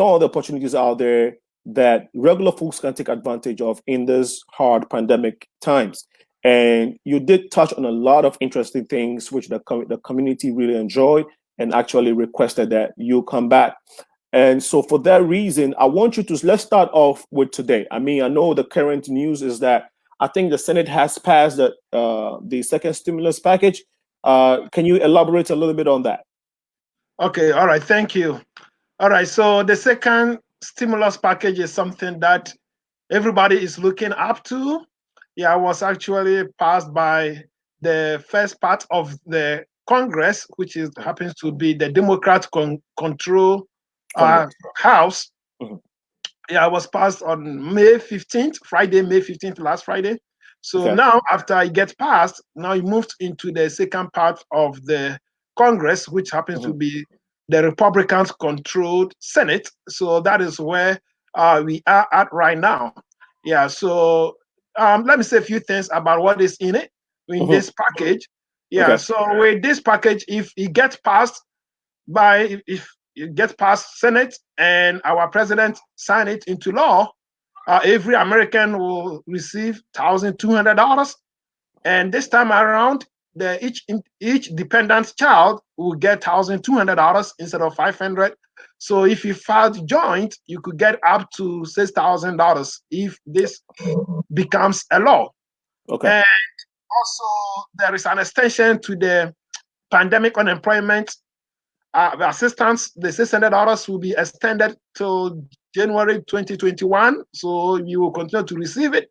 some of the opportunities out there that regular folks can take advantage of in this hard pandemic times. And you did touch on a lot of interesting things which the community really enjoyed and actually requested that you come back. And so for that reason, I want you to, let's start off with today. I mean, I know the current news is that I think the Senate has passed the second stimulus package. Can you elaborate a little bit on that? Okay, all right, thank you. All right, so the second stimulus package is something that everybody is looking up to. Yeah, it was actually passed by the first part of the Congress, which is happens to be the Democrat control House. Mm-hmm. Yeah, it was passed on May 15th, Friday, May 15th, last Friday. So Okay. now, after it gets passed, now it moved into the second part of the Congress, which happens to be the Republicans controlled Senate. So that is where we are at right now. Yeah, so let me say a few things about what is in it, in this package. Yeah, so with this package, if it gets passed if it gets past Senate and our president sign it into law, every American will receive $1,200. And this time around, each dependent child will get $1,200 instead of $500. So if you filed joint, you could get up to $6,000 if this becomes a law. Okay. And also, there is an extension to the pandemic unemployment assistance. The $600 will be extended till January 2021. So you will continue to receive it.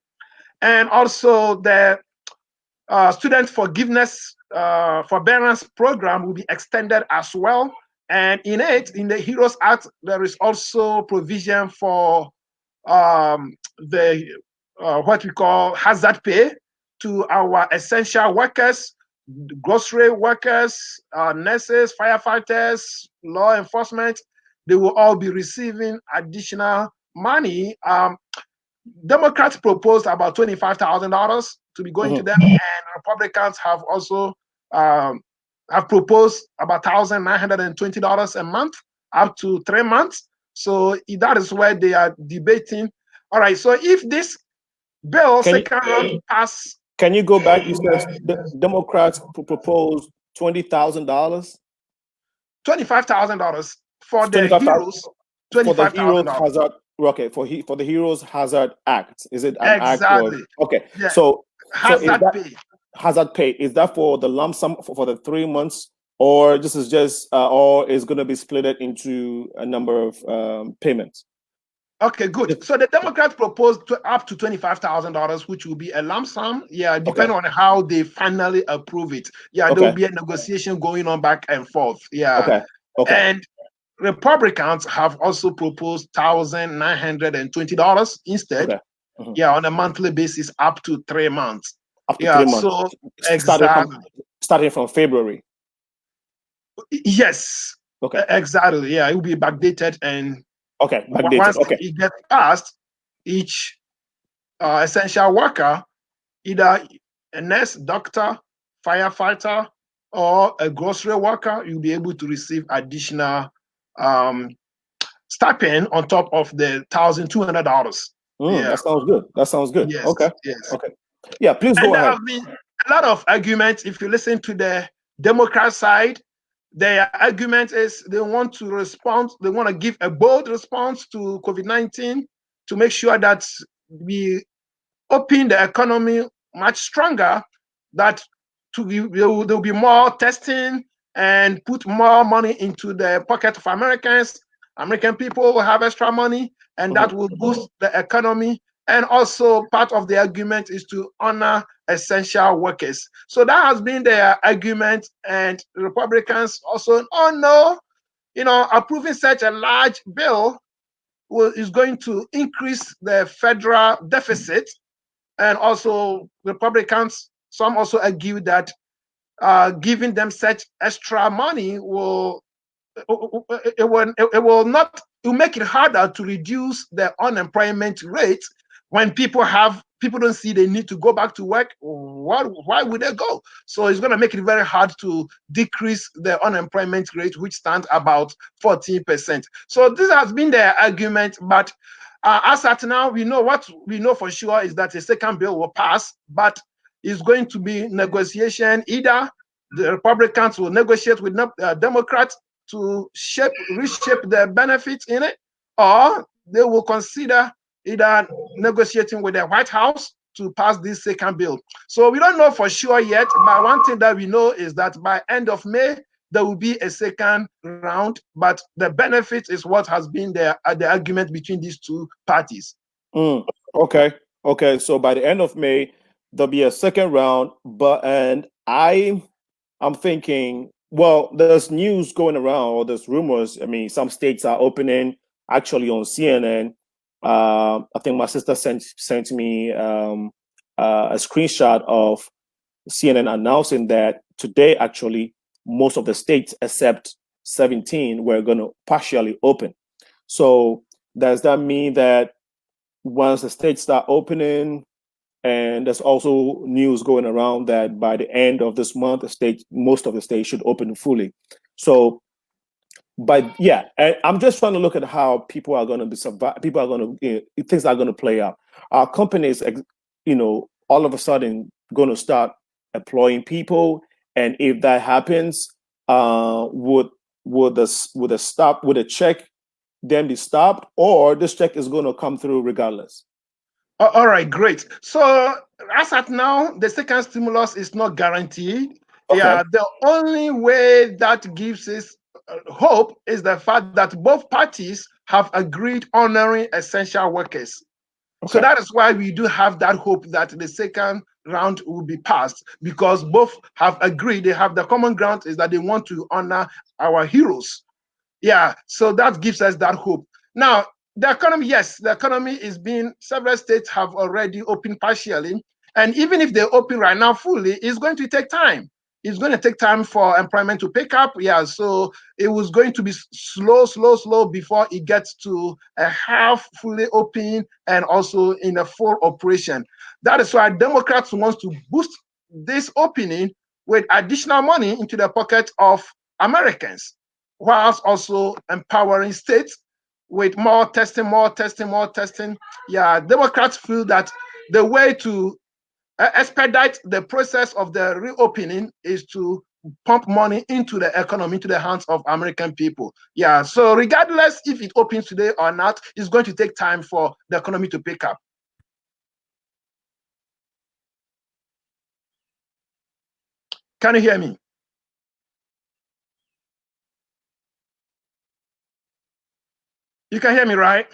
And also, the student forgiveness forbearance program will be extended as well. And in the HEROES Act, there is also provision for the what we call hazard pay to our essential workers, grocery workers, nurses, firefighters, law enforcement. They will all be receiving additional money. Democrats proposed about $25,000 to be going to them, and Republicans have also have proposed about $1,920 a month, up to 3 months. So that is where they are debating. All right, so if this bill pass. Can you go back? You said the Democrats proposed $20,000, $25,000 for the HEROES. Hazard. Okay, for the HEROES Hazard Act. Is it an act? Exactly. Okay, yeah. so hazard pay. Hazard pay, is that for the lump sum for the 3 months, or this is just or is going to be split into a number of payments? Okay, good. So the Democrats proposed up to $25,000, which will be a lump sum. Yeah, depending on how they finally approve it. Yeah, there will be a negotiation going on back and forth. Yeah. Okay. And Republicans have also proposed $1,920 instead. Yeah, on a monthly basis, up to 3 months. Up to 3 months. So exactly. Starting from February. Yes. Okay. Exactly. Yeah, it will be backdated and. Backdated. Once it gets passed, each essential worker, either a nurse, doctor, firefighter, or a grocery worker, you'll be able to receive additional stipend on top of the $1,200. That sounds good. That sounds good. Yes. Okay. Yes. Okay. Yeah, please go ahead. There have been a lot of arguments. If you listen to the Democrat side, their argument is they want to respond, they want to give a bold response to COVID-19 to make sure that we open the economy much stronger, that there will be more testing and put more money into the pocket of Americans. American people will have extra money, and that will boost the economy. And also part of the argument is to honor essential workers. So that has been their argument, and Republicans also, approving such a large bill is going to increase the federal deficit. And also Republicans, some also argue that giving them such extra money will make it harder to reduce the unemployment rate, when people don't see they need to go back to work, why would they go? So it's going to make it very hard to decrease the unemployment rate, which stands about 14%. So this has been the argument, but as at now, we know for sure is that a second bill will pass, but it's going to be negotiation. Either the Republicans will negotiate with Democrats to reshape the benefits in it, or they will consider either negotiating with the White House to pass this second bill. So we don't know for sure yet, but one thing that we know is that by end of May, there will be a second round, but the benefit is what has been the argument between these two parties. Okay. So by the end of May, there'll be a second round, and I'm thinking, well, there's news going around, or there's rumors. I mean, some states are opening. Actually, on CNN, I think my sister sent me a screenshot of CNN announcing that today, actually, most of the states except 17 were going to partially open. So does that mean that once the states start opening, and there's also news going around that by the end of this month, most of the states should open fully. So, but yeah, I'm just trying to look at how people are going to be survive. People are going to things are going to play out. Our companies, all of a sudden going to start employing people, and if that happens, would the check then be stopped, or this check is going to come through regardless? All right, great. So as at now, the second stimulus is not guaranteed. Okay. Yeah, the only way that gives us hope is the fact that both parties have agreed honoring essential workers. Okay. So that is why we do have that hope that the second round will be passed, because both have agreed. They have the common ground is that they want to honor our heroes. Yeah, so that gives us that hope. Now, the economy, yes, the economy is being, several states have already opened partially. And even if they open right now fully, it's going to take time. It's going to take time for employment to pick up. Yeah, so it was going to be slow before it gets to a half fully open and also in a full operation. That is why Democrats want to boost this opening with additional money into the pocket of Americans, whilst also empowering states with more testing. Yeah, Democrats feel that the way to expedite the process of the reopening is to pump money into the economy, into the hands of American people. Yeah, so regardless if it opens today or not, it's going to take time for the economy to pick up. Can you hear me? You can hear me, right?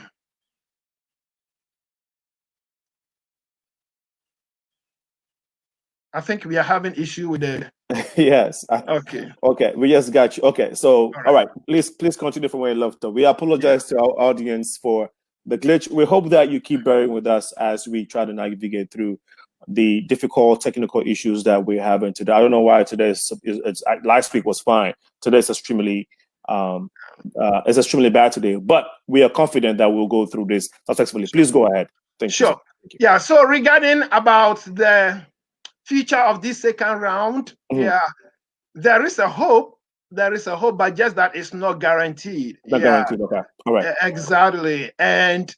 I think we are having issue with the. Yes. Okay. Okay. We just got you. Okay. So, all right. Please continue from where you left off. We apologize to our audience for the glitch. We hope that you keep bearing with us as we try to navigate through the difficult technical issues that we're having today. I don't know why today last week was fine. Today is extremely bad today, but we are confident that we'll go through this successfully. Please go ahead. Thank you. Sure. Yeah. So regarding about the future of this second round, yeah, there is a hope, but just that it's not guaranteed. Not guaranteed. Okay. All right. Exactly. And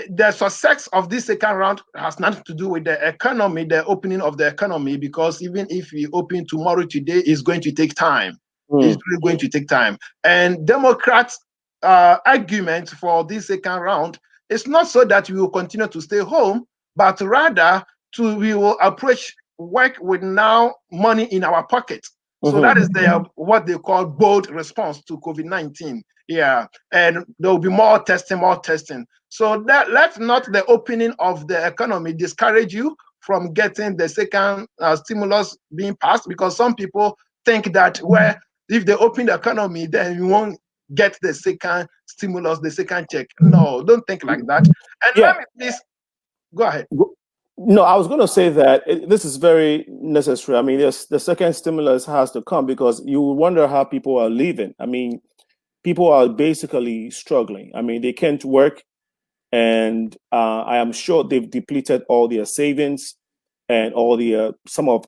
the success of this second round has nothing to do with the economy, the opening of the economy, because even if we open tomorrow, today, it's going to take time. It's really going to take time. And Democrats' argument for this second round is not so that we will continue to stay home, but rather we will approach work with now money in our pocket. So that is what they call bold response to COVID-19. Yeah, and there will be more testing. So that let not the opening of the economy discourage you from getting the second stimulus being passed, because some people think that if they open the economy, then you won't get the second stimulus, the second check. No, don't think like that. And let me please go ahead. No, I was going to say that this is very necessary. I mean, the second stimulus has to come, because you wonder how people are leaving. I mean, people are basically struggling. I mean, they can't work. and I am sure they've depleted all their savings and all the some of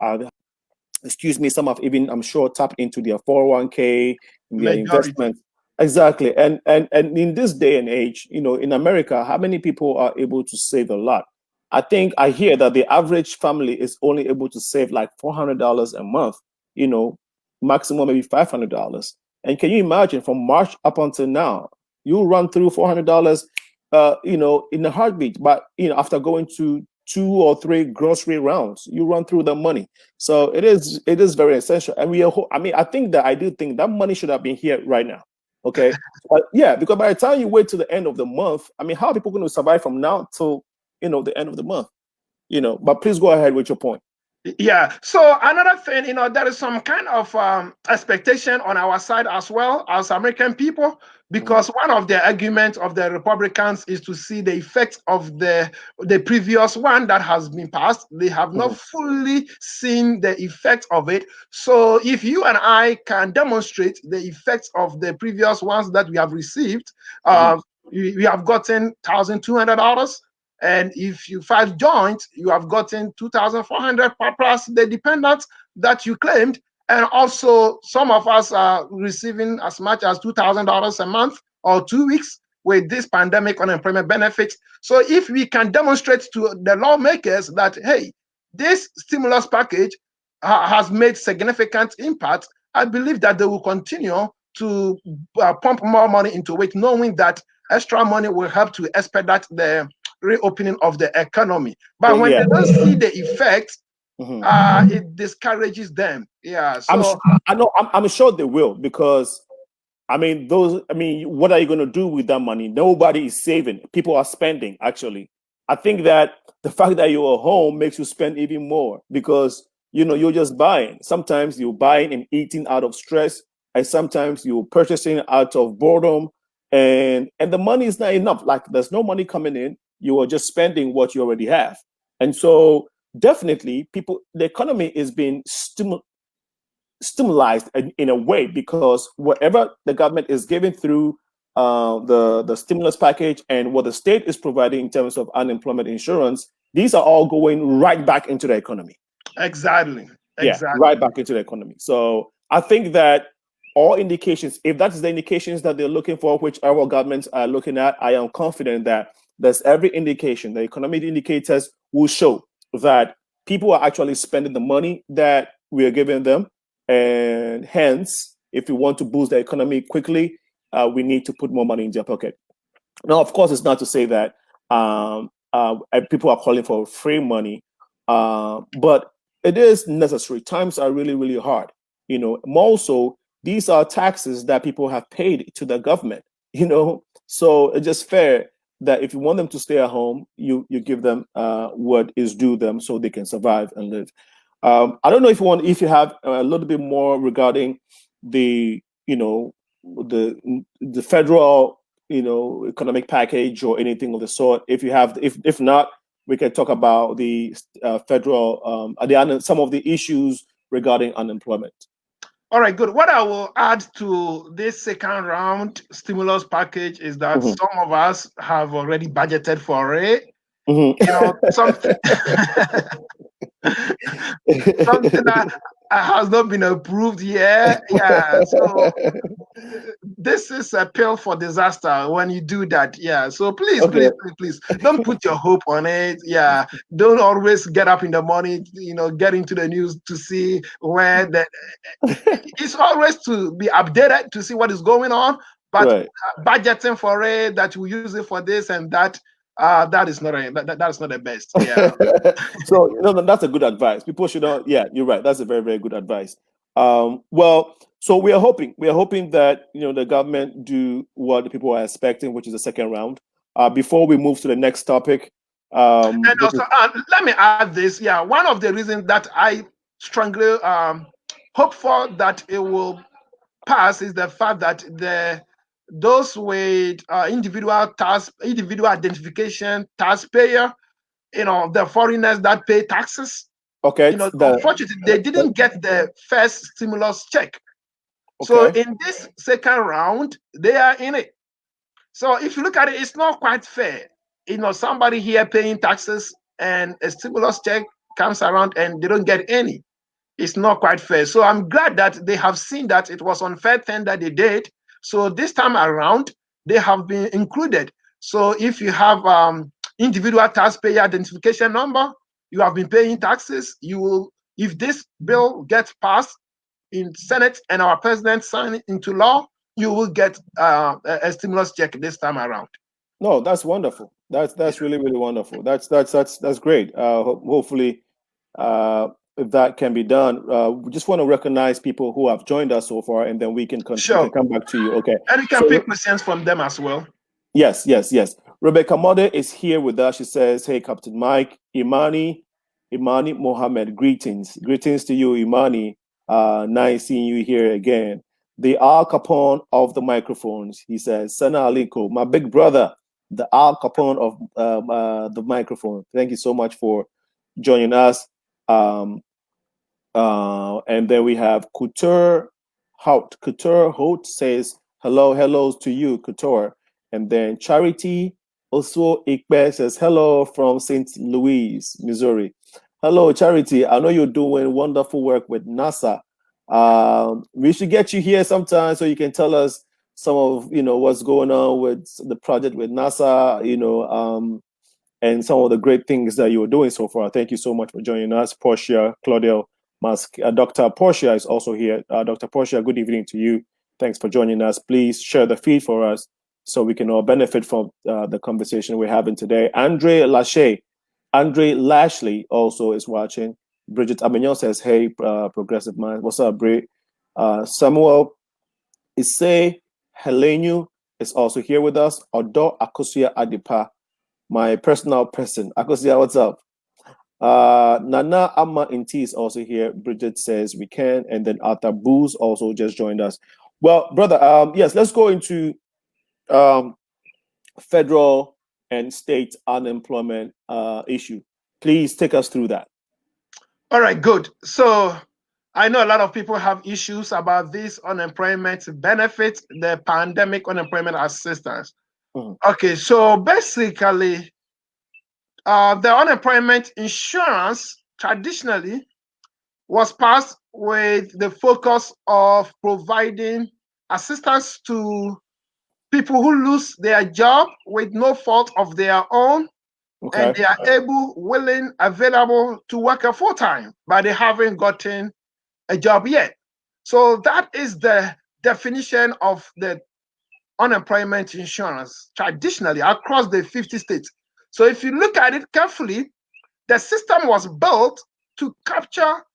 excuse me, some have even, I'm sure, tapped into their 401k, their Majority. investments. Exactly. And in this day and age, in America, how many people are able to save a lot? I think I hear that the average family is only able to save like $400 a month, you know, maximum maybe $500. And can you imagine from March up until now, you run through $400, in a heartbeat. But after going to 2 or 3 grocery rounds, you run through the money. So it is very essential. And I mean, I do think that money should have been here right now. Okay. But yeah, because by the time you wait to the end of the month, I mean, how are people going to survive from now till the end of the month? But please go ahead with your point. Yeah. So another thing, there is some kind of expectation on our side as well as American people, Mhm. because one of the arguments of the Republicans is to see the effects of the previous one that has been passed. They have not Mhm. fully seen the effect of it. So if you and I can demonstrate the effects of the previous ones that we have received, Mhm. we have gotten $1,200. And if you file joint, you have gotten 2,400 plus the dependents that you claimed. And also, some of us are receiving as much as $2,000 a month or 2 weeks with this pandemic unemployment benefits. So, if we can demonstrate to the lawmakers that, hey, this stimulus package has made significant impact, I believe that they will continue to pump more money into it, knowing that extra money will help to expedite the reopening of the economy. But when Yeah. they don't see the effect, Mhm. it discourages them. Yeah. I'm. So I know. I'm sure they will because I mean, what are you going to do with that money? Nobody is saving. People are spending, actually. I think that the fact that you're at home makes you spend even more because, you're just buying. Sometimes you're buying and eating out of stress, and sometimes you're purchasing out of boredom, and the money is not enough. Like, there's no money coming in. You are just spending what you already have. And so, definitely, the economy is being stimulated in a way because whatever the government is giving through the stimulus package and what the state is providing in terms of unemployment insurance, these are all going right back into the economy. exactly, Yeah, exactly. right back into the economy. So I think that all indications, if that's the indications that they're looking for, which our governments are looking at, I am confident that there's every indication, the economic indicators will show that people are actually spending the money that we are giving them. And hence, if we want to boost the economy quickly, we need to put more money in their pocket. Now, of course, it's not to say that people are calling for free money, but it is necessary. Times are really, really hard. More so, these are taxes that people have paid to the government. So it's just fair that if you want them to stay at home, you give them what is due them so they can survive and live. I don't know if you have a little bit more regarding the the federal economic package or anything of the sort. If you have, if not, we can talk about the federal some of the issues regarding unemployment. All right, good. What I will add to this second round stimulus package is that Mhm. some of us have already budgeted for it. Mhm. Something something that has not been approved yet. Yeah. So this is a pill for disaster when you do that. Yeah. So please, Okay. please, please, please don't put your hope on it. Yeah. Don't always get up in the morning, get into the news to see where the it's always to be updated to see what is going on, but Right. budgeting for it that we use it for this and that, that is not that's not the best. Yeah. So that's a good advice. People should not. Yeah, you're right. That's a very, very good advice. Well, so we are hoping that the government do what the people are expecting, which is the second round. Before we move to the next topic, And which also, is let me add this. Yeah, one of the reasons that I strongly hope for that it will pass is the fact that those with individual identification taxpayer, the foreigners that pay taxes, okay. unfortunately, they didn't get the first stimulus check. So Okay. in this second round, they are in it. So if you look at it, it's not quite fair. somebody here paying taxes and a stimulus check comes around and they don't get any. It's not quite fair. So I'm glad that they have seen that it was unfair thing that they did. So this time around, they have been included. So if you have individual taxpayer identification number, you have been paying taxes, you will, if this bill gets passed in Senate and our president sign it into law, you will get a stimulus check this time around. No, that's wonderful. That's really really wonderful. That's great. Hopefully, that can be done. We just want to recognize people who have joined us so far, and then we can Sure. come back to you. Okay. And you can So pick questions from them as well. yes, yes, yes. Rebecca Mode is here with us. She says, "Hey, Captain Mike, Imani Mohammed, greetings to you, Imani. Nice seeing you here again. The Al Capone of the microphones," he says. Sana Aliko, my big brother, the Al Capone of the microphone. Thank you so much for joining us. Um, and then we have Couture Hout. Couture Hout says, hello to you, Couture. And then Charity also Ikbe says, hello from St. Louis, Missouri. Hello, Charity. I know you're doing wonderful work with NASA. We should get you here sometime so you can tell us some of what's going on with the project with NASA. And some of the great things that you are doing so far. Thank you so much for joining us, Portia, Claudio, Musk. Dr. Portia is also here. Dr. Portia, good evening to you. Thanks for joining us. Please share the feed for us so we can all benefit from the conversation we're having today. Andre Lashley also is watching. Bridget Amignon says, hey, Progressive Mind. What's up, Brit? Samuel Isse Helenu is also here with us. Odo Akosia Adipa, my personal person. Akosia, what's up? Nana Amma Inti is also here. Bridget says we can. And then Arthur Booz also just joined us. Well, brother, yes, let's go into federal and state unemployment issue. Please take us through that. All right, good. So I know a lot of people have issues about this unemployment benefits, the pandemic unemployment assistance. Mm-hmm. Okay, so basically, the unemployment insurance traditionally was passed with the focus of providing assistance to people who lose their job with no fault of their own, okay, and they are able, willing, available to work a full time, but they haven't gotten a job yet. So that is the definition of the unemployment insurance traditionally across the 50 states. So if you look at it carefully, the system was built to capture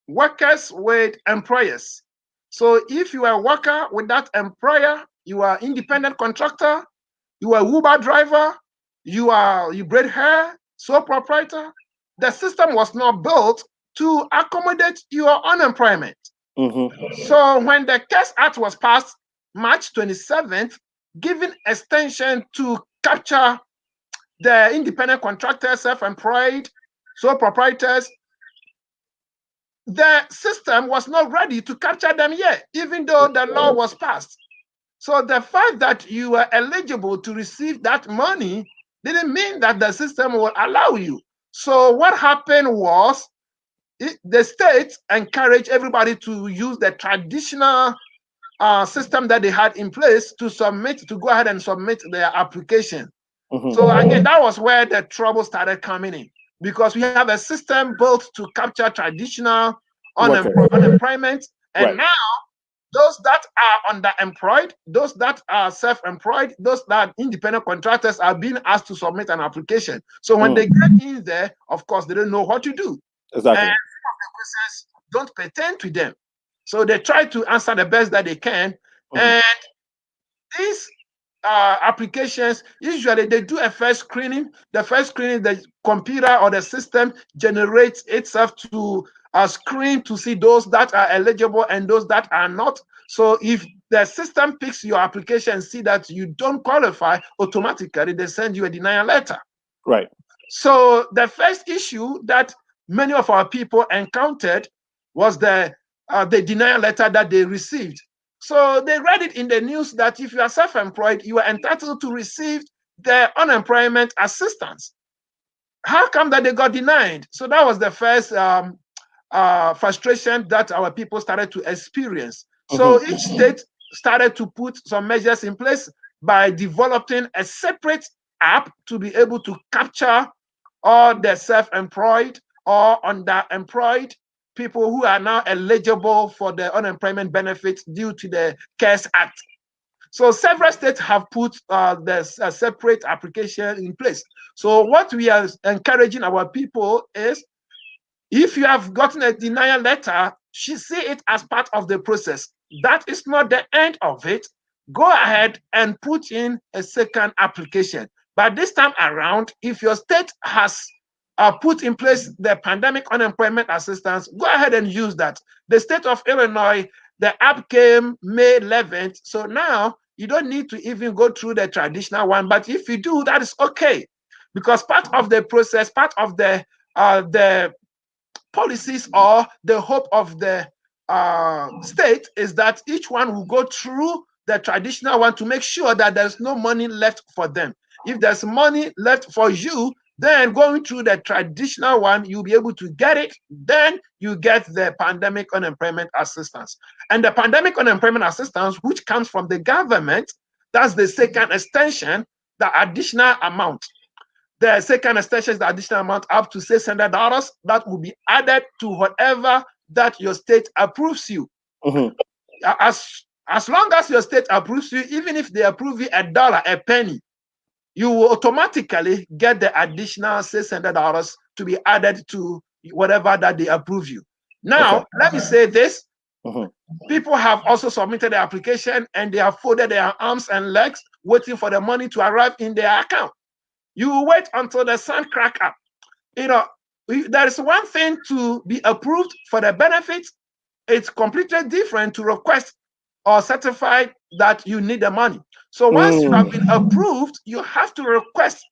workers with employers. So if you are a worker with that employer, you are independent contractor, you are Uber driver, you braid hair, sole proprietor. The system was not built to accommodate your unemployment. Mm-hmm. So when the CARES Act was passed March 27th, giving extension to capture the independent contractors, self-employed, sole proprietors, the system was not ready to capture them yet, even though the law was passed. So the fact that you were eligible to receive that money didn't mean that the system will allow you. So what happened was the state encouraged everybody to use the traditional system that they had in place to go ahead and submit their application. Mm-hmm. So again, that was where the trouble started coming in, because we have a system built to capture traditional unemployment, and now those that are underemployed, those that are self-employed, those that are independent contractors are being asked to submit an application. So when they get in there, of course, they don't know what to do. Exactly. And some of the questions don't pertain to them. So they try to answer the best that they can. And these applications, usually they do a first screening. The first screening, the computer or the system generates itself to screen to see those that are eligible and those that are not. So if the system picks your application and see that you don't qualify, automatically they send you a denial letter. Right. So the first issue that many of our people encountered was the denial letter that they received. So they read it in the news that if you are self-employed, you are entitled to receive the unemployment assistance. How come that they got denied? So that was the first frustration that our people started to experience. So each state started to put some measures in place by developing a separate app to be able to capture all the self-employed or underemployed people who are now eligible for the unemployment benefits due to the CARES Act. So several states have put the separate application in place. So what we are encouraging our people is, if you have gotten a denial letter, see it as part of the process. That is not the end of it. Go ahead and put in a second application. But this time around, if your state has put in place the pandemic unemployment assistance, go ahead and use that. The state of Illinois, the app came May 11th. So now you don't need to even go through the traditional one. But if you do, that is okay. Because part of the process, part of the policies or the hope of the state is that each one will go through the traditional one to make sure that there's no money left for them. If there's money left for you, then going through the traditional one, you'll be able to get it. Then you get the pandemic unemployment assistance. And the pandemic unemployment assistance, which comes from the government, that's the second extension, the additional amount. The second extension is the additional amount up to $600 that will be added to whatever that your state approves you. As long as your state approves you, even if they approve you $1, a penny, you will automatically get the additional $600 to be added to whatever that they approve you. Now, let me say this. People have also submitted the application and they have folded their arms and legs waiting for the money to arrive in their account. You will wait until the sun crack up. You know, there is one thing to be approved for the benefits. It's completely different to request or certify that you need the money. So once you have been approved, you have to request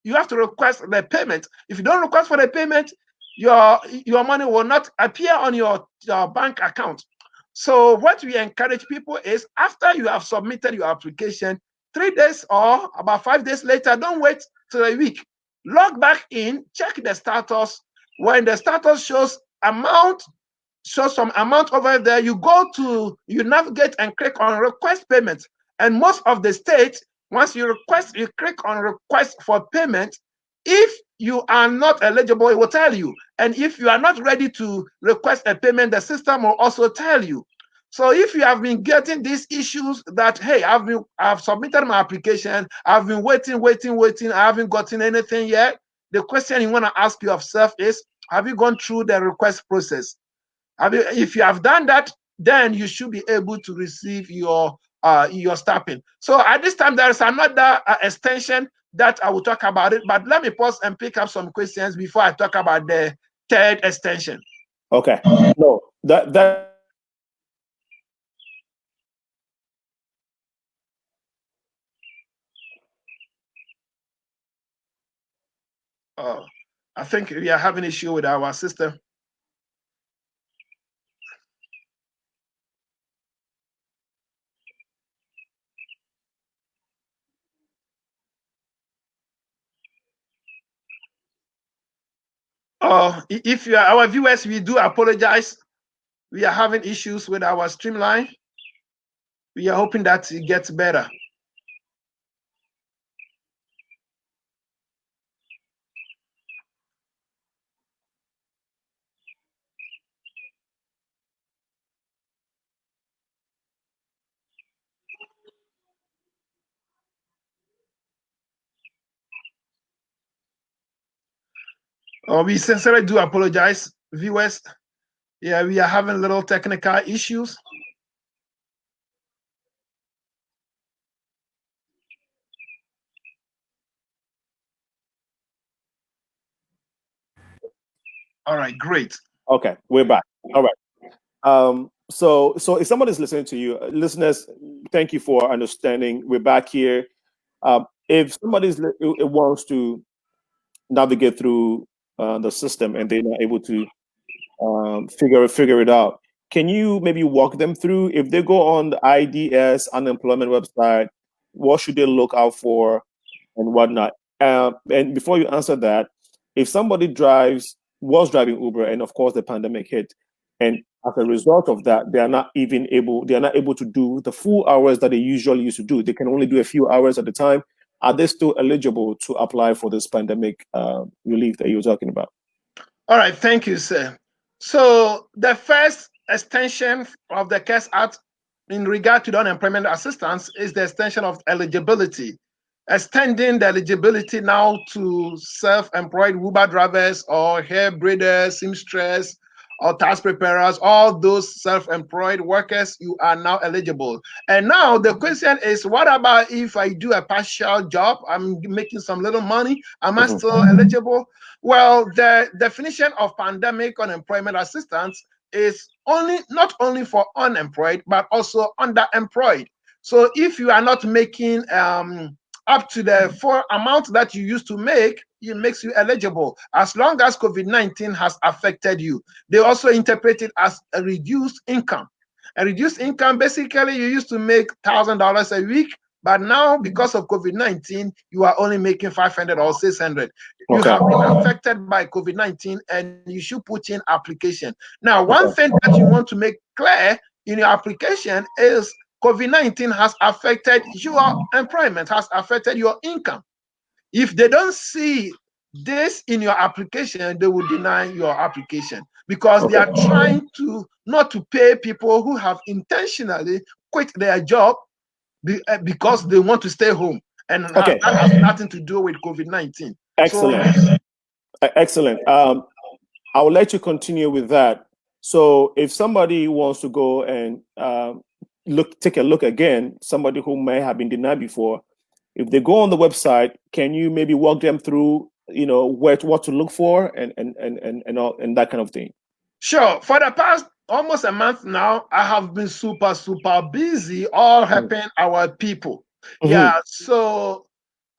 the payment. If you don't request for the payment, your money will not appear on your bank account. So what we encourage people is, after you have submitted your application, 3 days or about 5 days later, don't wait till a week. Log back in, check the status. When the status shows some amount over there, you navigate and click on request payment. And most of the states, once you click on request for payment. If you are not eligible, it will tell you. And if you are not ready to request a payment, the system will also tell you. So if you have been getting these issues that, hey, I've submitted my application, I've been waiting, I haven't gotten anything yet, the question you want to ask yourself is, have you gone through the request process? If you have done that, then you should be able to receive your stamping. So at this time, there is another extension that I will talk about it, but let me pause and pick up some questions before I talk about the third extension. Okay. No, that I think we are having an issue with our system. If you are our viewers, we do apologize. We are having issues with our streamline. We are hoping that it gets better. We sincerely do apologize, viewers. Yeah, we are having little technical issues. All right, great. Okay, we're back. All right. So if somebody's listening to you, listeners, thank you for understanding. We're back here. If somebody's wants to navigate through the system and they're not able to figure it out, can you maybe walk them through? If they go on the IDS unemployment website, what should they look out for? and whatnot. And before you answer that, if somebody was driving Uber, and of course the pandemic hit, and as a result of that, they are not able to do the full hours that they usually used to do. They can only do a few hours at a time. Are they still eligible to apply for this pandemic relief that you were talking about? All right, thank you, sir. So the first extension of the CARES Act in regard to the unemployment assistance is the extension of eligibility, extending the eligibility now to self-employed Uber drivers or hair braiders, seamstress, or tax preparers, all those self-employed workers, you are now eligible. And now the question is, what about if I do a partial job? I'm making some little money. Am I still eligible? Well, the definition of pandemic unemployment assistance is not only for unemployed, but also underemployed. So if you are not making up to the full amount that you used to make, it makes you eligible as long as COVID-19 has affected you. They also interpret it as a reduced income. A reduced income, basically, you used to make $1,000 a week, but now because of COVID-19, you are only making 500 or 600. You Okay. have been affected by COVID-19 and you should put in application. Now, one Okay. thing that you want to make clear in your application is COVID-19 has affected your employment, has affected your income. If they don't see this in your application, they will deny your application because they Okay. are trying to not to pay people who have intentionally quit their job because they want to stay home, and Okay. that has nothing to do with COVID-19. So Excellent. Excellent. I will let you continue with that. So, if somebody wants to go and take a look again, somebody who may have been denied before, if they go on the website, can you maybe walk them through, what to look for and all and that kind of thing? sure, for the past almost a month now, I have been super busy all helping our people. Mm-hmm. Yeah, so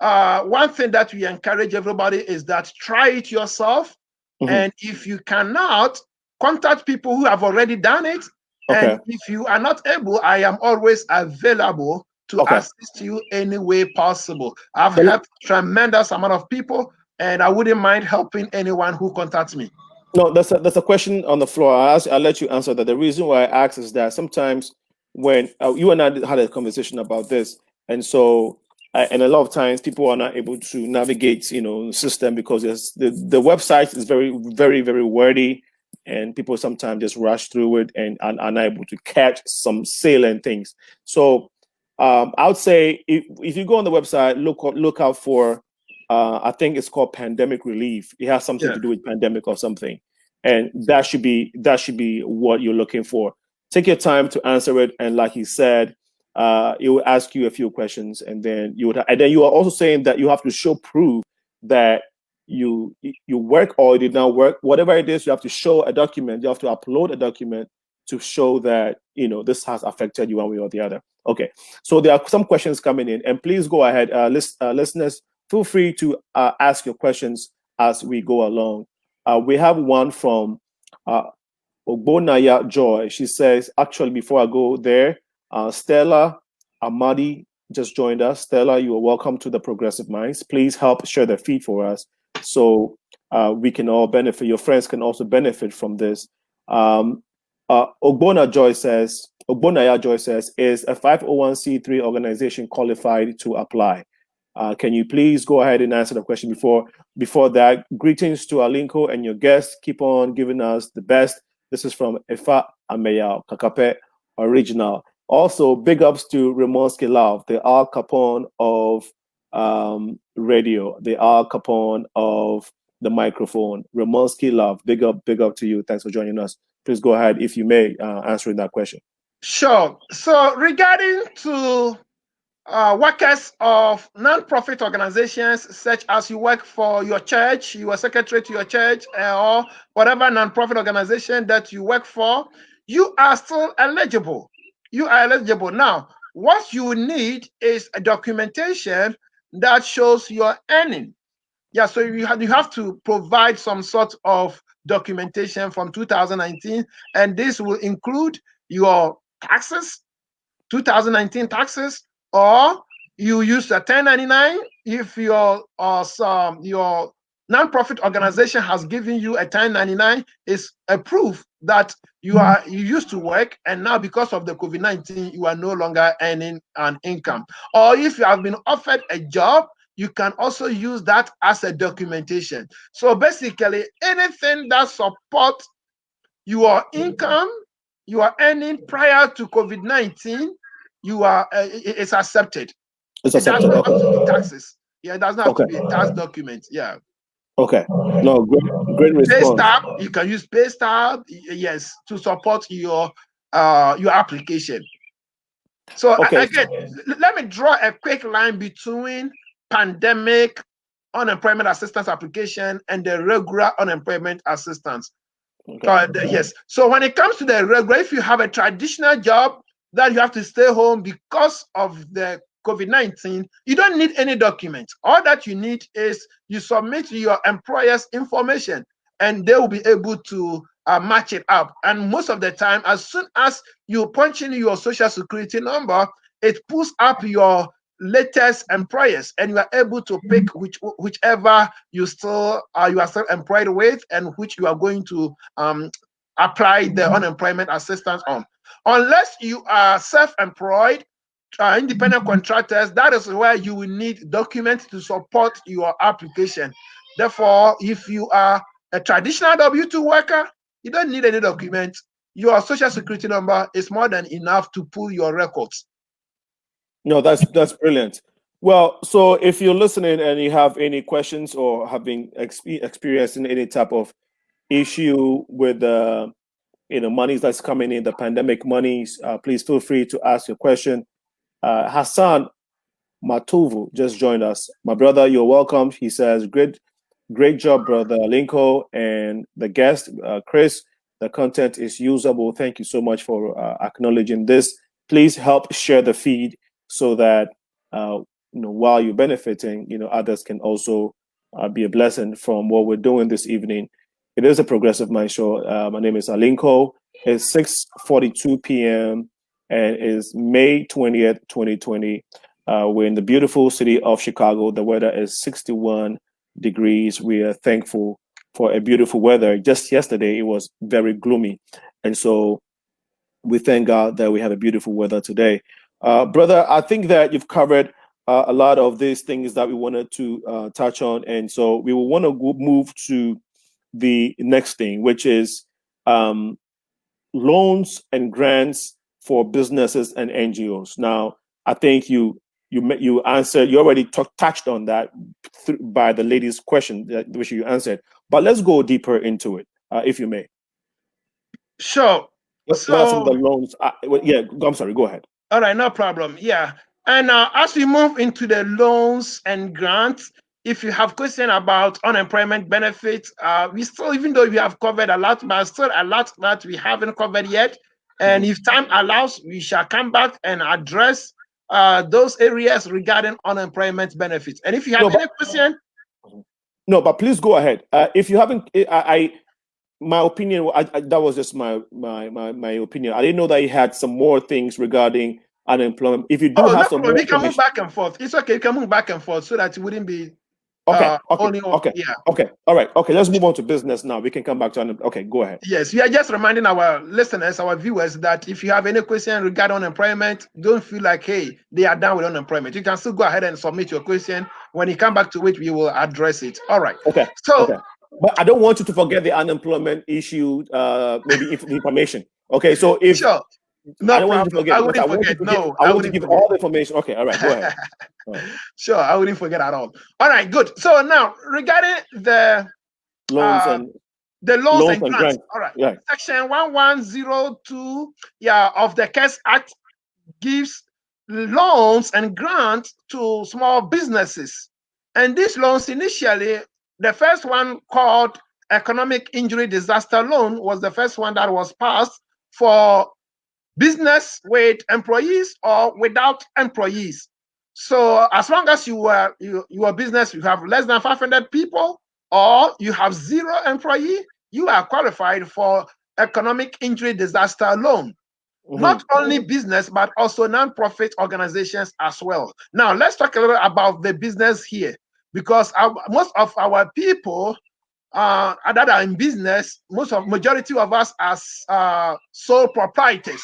one thing that we encourage everybody is that try it yourself. Mm-hmm. And if you cannot, contact people who have already done it. And Okay. if you are not able, I am always available to Okay. assist you any way possible. I've Then helped tremendous amount of people, and I wouldn't mind helping anyone who contacts me. No, that's a question on the floor. I'll let you answer that. The reason why I ask is that sometimes when you and I had a conversation about this, and so and a lot of times people are not able to navigate, the system because the website is very wordy, and people sometimes just rush through it and are unable to catch some salient things. So I would say if you go on the website, look out for I think it's called pandemic relief. It has something Yeah. to do with pandemic or something, and that should be what you're looking for. Take your time to answer it, and like he said, it will ask you a few questions, and then you are also saying that you have to show proof that you work or you did not work, whatever it is. You have to show a document. You have to upload a document to show that this has affected you one way or the other. Okay, so there are some questions coming in, and please go ahead, listeners. Feel free to ask your questions as we go along. We have one from uh, Ogbonaya Joy. She says, actually, before I go there, Stella Amadi just joined us. Stella, you are welcome to the Progressive Minds. Please help share the feed for us so we can all benefit. Your friends can also benefit from this. Ogbonaya Joy says, is a 501c3 organization qualified to apply? Can you please go ahead and answer the question before that? Greetings to Alinko and your guests. Keep on giving us the best. This is from Efa Ameya Kakape Original. Also, big ups to Ramonski Love, the Al Capone of radio, the Al Capone of the microphone. Ramonski Love, big up to you. Thanks for joining us. Please go ahead, if you may, answering that question. Sure. So regarding to workers of non-profit organizations, such as you work for your church, you are secretary to your church, or whatever non-profit organization that you work for, you are still eligible. You are eligible. Now, what you need is a documentation that shows your earning. Yeah, so you have to provide some sort of documentation from 2019, and this will include your taxes, 2019 taxes, or you use a 1099, if your nonprofit organization has given you a 1099, is a proof that you used to work, and now because of the COVID-19 you are no longer earning an income. Or if you have been offered a job, you can also use that as a documentation. So basically, anything that supports your income you are earning prior to COVID-19, it's accepted. It's It does accepted. not have Okay. to be taxes. Yeah, it doesn't have to Okay. be a tax document. Yeah. Okay. No, great response. Paystab, you can use Paystab, yes, to support your application. So Okay. again, let me draw a quick line between pandemic unemployment assistance application and the regular unemployment assistance. Okay. Yes. So when it comes to the regular, if you have a traditional job that you have to stay home because of the COVID-19, you don't need any document. All that you need is you submit your employer's information and they will be able to match it up. And most of the time, as soon as you punch in your social security number, it pulls up your latest employers and you are able to pick whichever you are still employed with and which you are going to apply the unemployment assistance on. Unless you are self-employed, independent contractors, that is where you will need documents to support your application. Therefore, if you are a traditional W-2 worker, you don't need any document. Your social security number is more than enough to pull your records. No, that's brilliant. Well, so if you're listening and you have any questions or have been experiencing any type of issue with the monies that's coming in, the pandemic monies, please feel free to ask your question. Hassan Matuvu just joined us. My brother, you're welcome. He says, great job, brother Linko, and the guest, Chris. The content is usable. Thank you so much for acknowledging this. Please help share the feed so that while you're benefiting, others can also be a blessing from what we're doing this evening. It is a Progressive Mind Show. My name is Alinko. It's 6:42 p.m. and it's May 20th, 2020. We're in the beautiful city of Chicago. The weather is 61 degrees. We are thankful for a beautiful weather. Just yesterday, it was very gloomy. And so we thank God that we have a beautiful weather today. Brother, I think that you've covered a lot of these things that we wanted to touch on. And so we will want to move to the next thing, which is loans and grants for businesses and NGOs. Now, I think you answered. You already touched on that by the lady's question, which you answered. But let's go deeper into it, if you may. Sure. What are some of the loans? Yeah, I'm sorry. Go ahead. All right, no problem. Yeah. And as we move into the loans and grants, if you have question about unemployment benefits, we still, even though we have covered a lot, but still a lot that we haven't covered yet. And if time allows, we shall come back and address those areas regarding unemployment benefits. And if you have any question. No, but please go ahead. If you haven't, my opinion, that was just my opinion. I didn't know that he had some more things regarding unemployment. If you do have some more, we can move back and forth. It's okay. You can move back and forth so that it wouldn't be. Okay. Yeah. Okay. All right. Okay. Let's move on to business now. We can come back to unemployment. Okay. Go ahead. Yes, we are just reminding our listeners, our viewers, that if you have any question regarding unemployment, don't feel like, hey, they are done with unemployment. You can still go ahead and submit your question. When you come back to it, we will address it. All right. Okay. So. Okay. But I don't want you to forget the unemployment issue, maybe information. Okay. So if. Sure. No, I don't want you to forget. I wouldn't forget. I want to give all the information. Okay, all right, go ahead. All right. Sure, I wouldn't forget at all. All right, good. So now regarding the loans and grants. All right. Yeah. Section 1102 of the CARES Act gives loans and grants to small businesses. And these loans initially, the first one called Economic Injury Disaster Loan was the first one that was passed for business with employees or without employees. So as long as your business, you have less than 500 people or you have 0 employee, you are qualified for economic injury disaster loan. Not only business, but also non-profit organizations as well. Now, let's talk a little about the business here, because most of our people that are in business, majority of us as sole proprietors.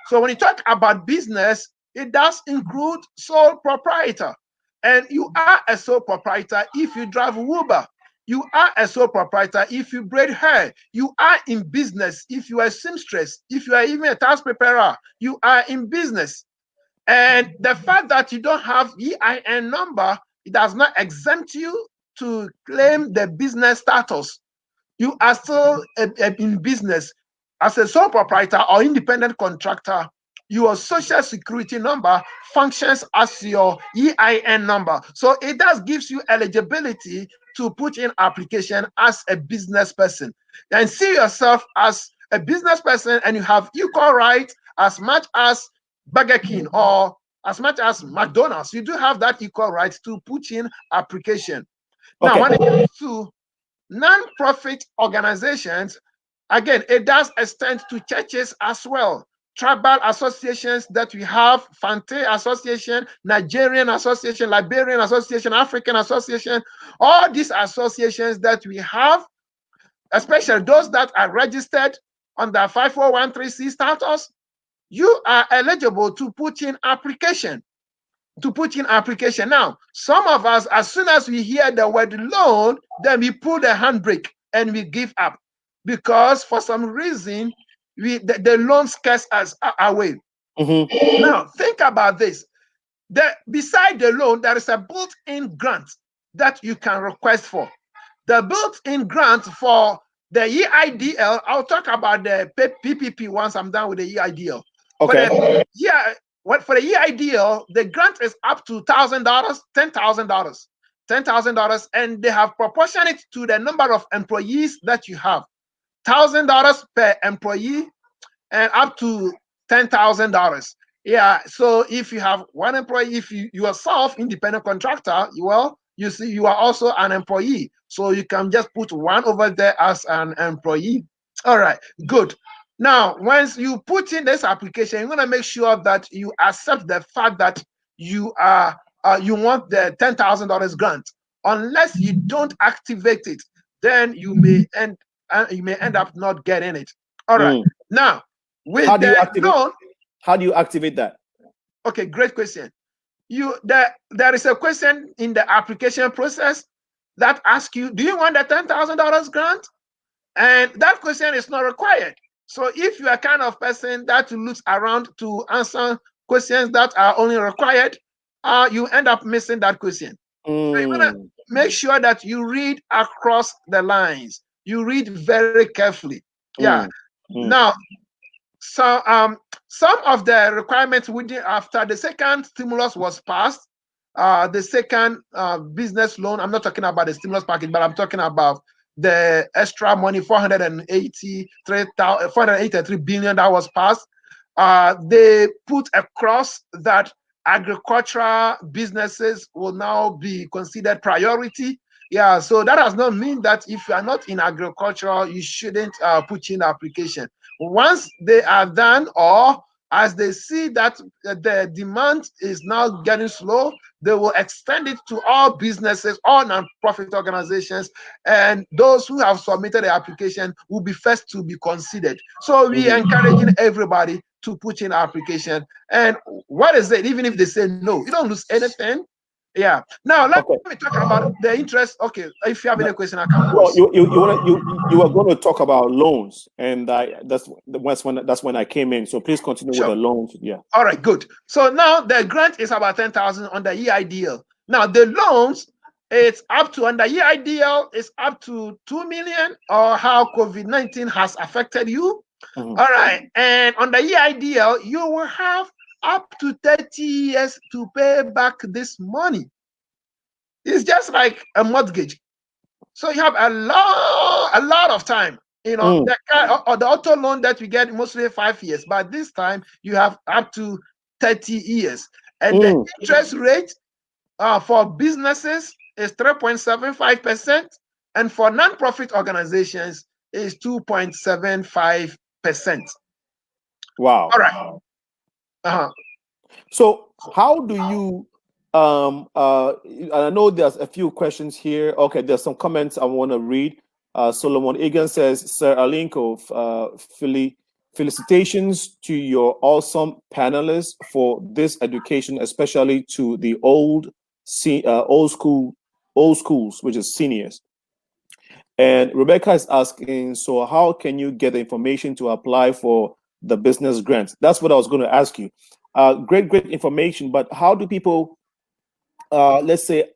So when you talk about business, it does include sole proprietor. And you are a sole proprietor if you drive Uber. You are a sole proprietor if you braid hair. You are in business if you are a seamstress. If you are even a tax preparer, you are in business. And the fact that you don't have EIN number, it does not exempt you to claim the business status. You are still in business as a sole proprietor or independent contractor. Your social security number functions as your EIN number. So it does gives you eligibility to put in application as a business person. And see yourself as a business person, and you have equal rights as much as Burger King or as much as McDonald's. You do have that equal right to put in application. Now, when it comes to non-profit organizations, again, it does extend to churches as well. Tribal associations that we have, Fante Association, Nigerian Association, Liberian Association, African Association, all these associations that we have, especially those that are registered under 5013C status, you are eligible to put in application. Now, some of us, as soon as we hear the word loan, then we pull the handbrake and we give up, because for some reason the loan scares us away. Now, think about this. Beside the loan, there is a built-in grant that you can request for. The built-in grant for the EIDL, I'll talk about the PPP once I'm done with the EIDL. Okay. For the EIDL, the grant is up to $1,000, $10,000, and they have proportioned it to the number of employees that you have. $1,000 per employee and up to $10,000. Yeah. So if you have one employee, if you are self-independent contractor, well, you see, you are also an employee. So you can just put one over there as an employee. All right, good. Now, once you put in this application, you're going to make sure that you accept the fact that you want the $10,000 grant. Unless you don't activate it, then you may end up not getting it. All right. Now, with loan, how do you activate that? Okay, great question. There is a question in the application process that asks you, do you want the $10,000 grant? And that question is not required. So if you are kind of person that looks around to answer questions that are only required, you end up missing that question. So you want to make sure that you read across the lines. You read very carefully. Yeah. Now, so some of the requirements after the second stimulus was passed, the second business loan, I'm not talking about the stimulus package, but I'm talking about the extra money, $483 billion that was passed. They put across that agricultural businesses will now be considered priority. Yeah, so that does not mean that if you are not in agriculture, you shouldn't put in the application. Once they are done, or as they see that the demand is now getting slow, they will extend it to all businesses, all non-profit organizations, and those who have submitted the application will be first to be considered. So we are encouraging everybody to put in application. And what is it? Even if they say no, you don't lose anything. Yeah. Now let me talk about the interest. Okay, if you have any question, I can pause. You were going to talk about loans, and that's when I came in. So please continue with the loans. Yeah. All right, good. So now the grant is about 10,000 on the EIDL. Now the loans, it's up to on the EIDL, it's up to 2 million, or how COVID-19 has affected you. All right, and on the EIDL, you will have up to 30 years to pay back this money. It's just like a mortgage. So you have a lot of time. You know, the auto loan that we get mostly 5 years, but this time you have up to 30 years. And the interest rate for businesses is 3.75%, and for non-profit organizations is 2.75%. Wow. All right. Uh-huh. So how do you and I know there's a few questions here. Okay, there's some comments I want to read. Solomon Egan says, Sir Alinko, felicitations to your awesome panelists for this education, especially to the old schools, which is seniors. And Rebecca is asking, so how can you get the information to apply for the business grants? That's what I was going to ask you. Great information, but how do people, let's say,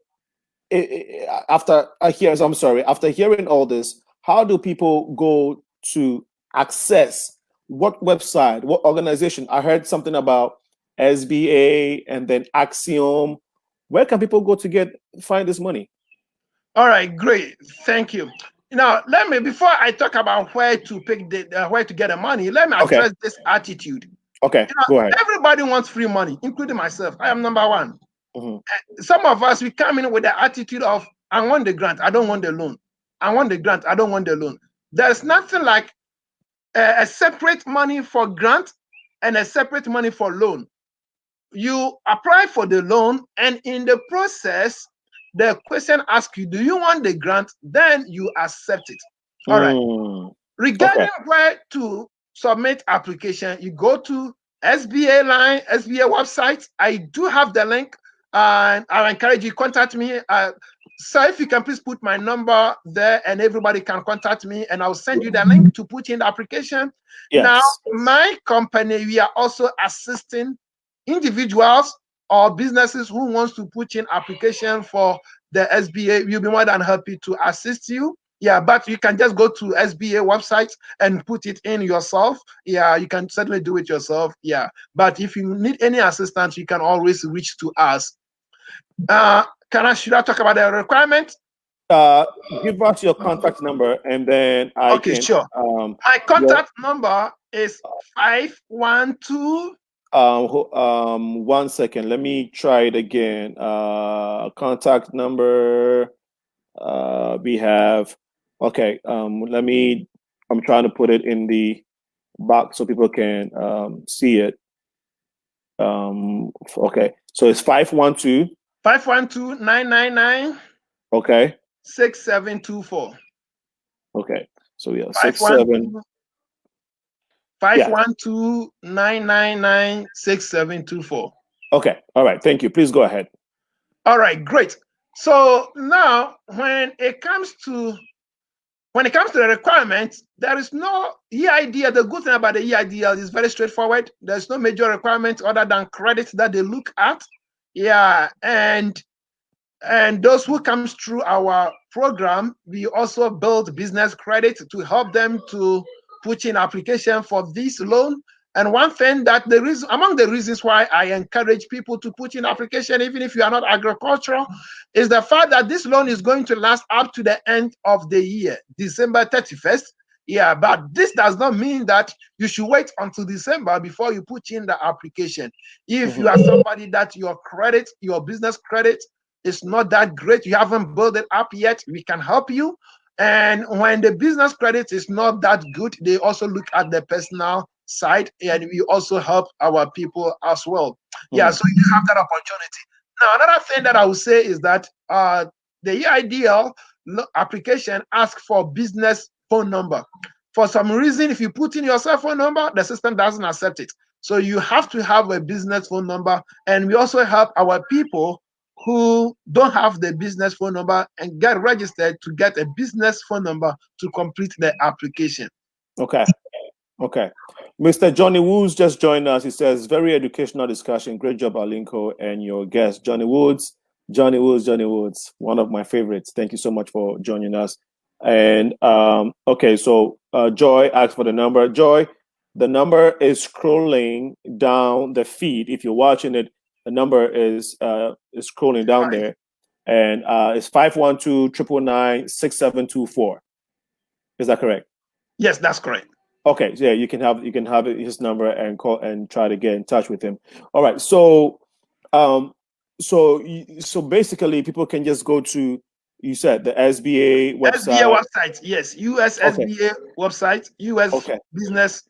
after hearing all this, how do people go to access what website, what organization? I heard something about SBA and then Axiom. Where can people go to find this money? All right, great. Thank you. Now, let me, before I talk about where to pick where to get the money, let me Okay. address this attitude. Okay, go ahead. Everybody wants free money, including myself. I am number one. Mm-hmm. Some of us, we come in with the attitude of, I want the grant, I don't want the loan. I want the grant, I don't want the loan. There's nothing like a separate money for grant and a separate money for loan. You apply for the loan, and in the process, the question asks you, do you want the grant? Then you accept it. All right. Regarding where to submit application, you go to SBA line, SBA website. I do have the link, and I encourage you contact me. So if you can please put my number there, and everybody can contact me, and I'll send you the link to put in the application. Yes. Now, my company, we are also assisting individuals or businesses who wants to put in application for the SBA. We'll be more than happy to assist you. Yeah, but you can just go to SBA website and put it in yourself. Yeah, you can certainly do it yourself. Yeah, but if you need any assistance, you can always reach to us. Should I talk about the requirement? Give us your contact number, and then I okay, can. Sure. My contact number is 512. 1 second. Let me try it again. Contact number. We have. Okay. I'm trying to put it in the box so people can see it. Okay. So it's 512. 512-999. Okay. 6724. Okay. So we have 67. 512-999-6724. Okay. All right. Thank you. Please go ahead. All right. Great. So now, when it comes to the requirements, there is no EIDL. The good thing about the EIDL is very straightforward. There's no major requirement other than credits that they look at. Yeah, and those who comes through our program, we also build business credit to help them to put in application for this loan. And one thing that among the reasons why I encourage people to put in application, even if you are not agricultural, is the fact that this loan is going to last up to the end of the year, December 31st. Yeah, but this does not mean that you should wait until December before you put in the application. If you are somebody that your business credit is not that great, you haven't built it up yet, we can help you. And when the business credit is not that good, they also look at the personal side, and we also help our people as well. Yeah, so you have that opportunity. Now, another thing that I would say is that the EIDL application asks for business phone number. For some reason, if you put in your cell phone number, the system doesn't accept it. So you have to have a business phone number, and we also help our people who don't have the business phone number and get registered to get a business phone number to complete the application. Okay. Mr. Johnny Woods just joined us. He says, very educational discussion. Great job, Alinko, and your guest, Johnny Woods. Johnny Woods, one of my favorites. Thank you so much for joining us. And okay, so Joy asked for the number. Joy, the number is scrolling down the feed. If you're watching it, the number is scrolling down there, and it's 512-999-6724. Is that correct? Yes, that's correct. Okay, so yeah, you can have his number and call and try to get in touch with him. All right, so so basically, people can just go to, you said, the SBA website. SBA website, yes, US SBA website, US business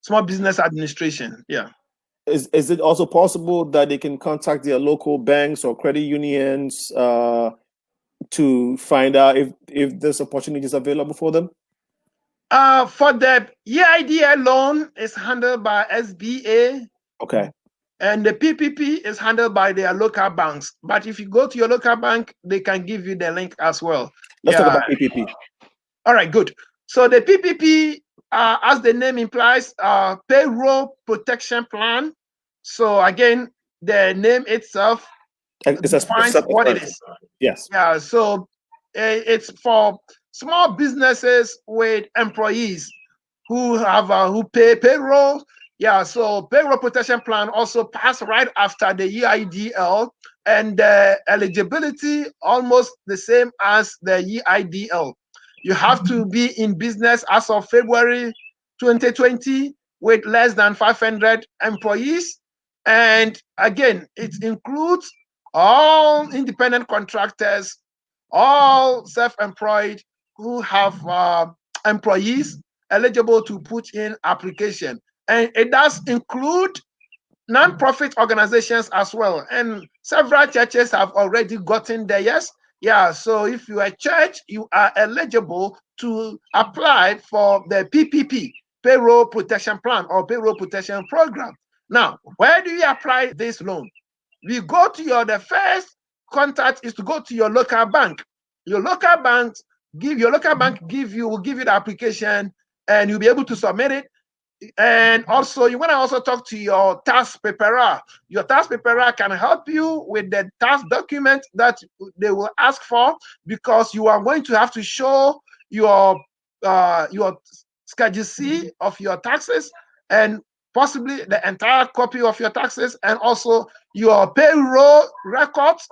Small Business Administration. Yeah. Is it also possible that they can contact their local banks or credit unions to find out if this opportunity is available for them? For the EIDL loan is handled by SBA, Okay, and the PPP is handled by their local banks. But if you go to your local bank, they can give you the link as well. let's talk Yeah. about PPP. All right, good. So the PPP, as the name implies, payroll protection plan. So again, the name itself It's a defines what it self-explanatory. is. Yes. Yeah, so it's for small businesses with employees who have who pay payroll. Yeah, so payroll protection plan also passed right after the EIDL, and the eligibility almost the same as the EIDL. You have to be in business as of February 2020 with less than 500 employees. And again, it includes all independent contractors, all self-employed who have employees eligible to put in application. And it does include non-profit organizations as well. And several churches have already gotten there. Yes. Yeah. So if you are a church, you are eligible to apply for the PPP, Payroll Protection Plan or Payroll Protection Program. Now, where do you apply this loan? We go to the first contact is to go to your local bank. Your local bank will give you the application, and you'll be able to submit it. And also, you want to also talk to your tax preparer. Your tax preparer can help you with the tax document that they will ask for, because you are going to have to show your Schedule C of your taxes, and possibly the entire copy of your taxes, and also your payroll records.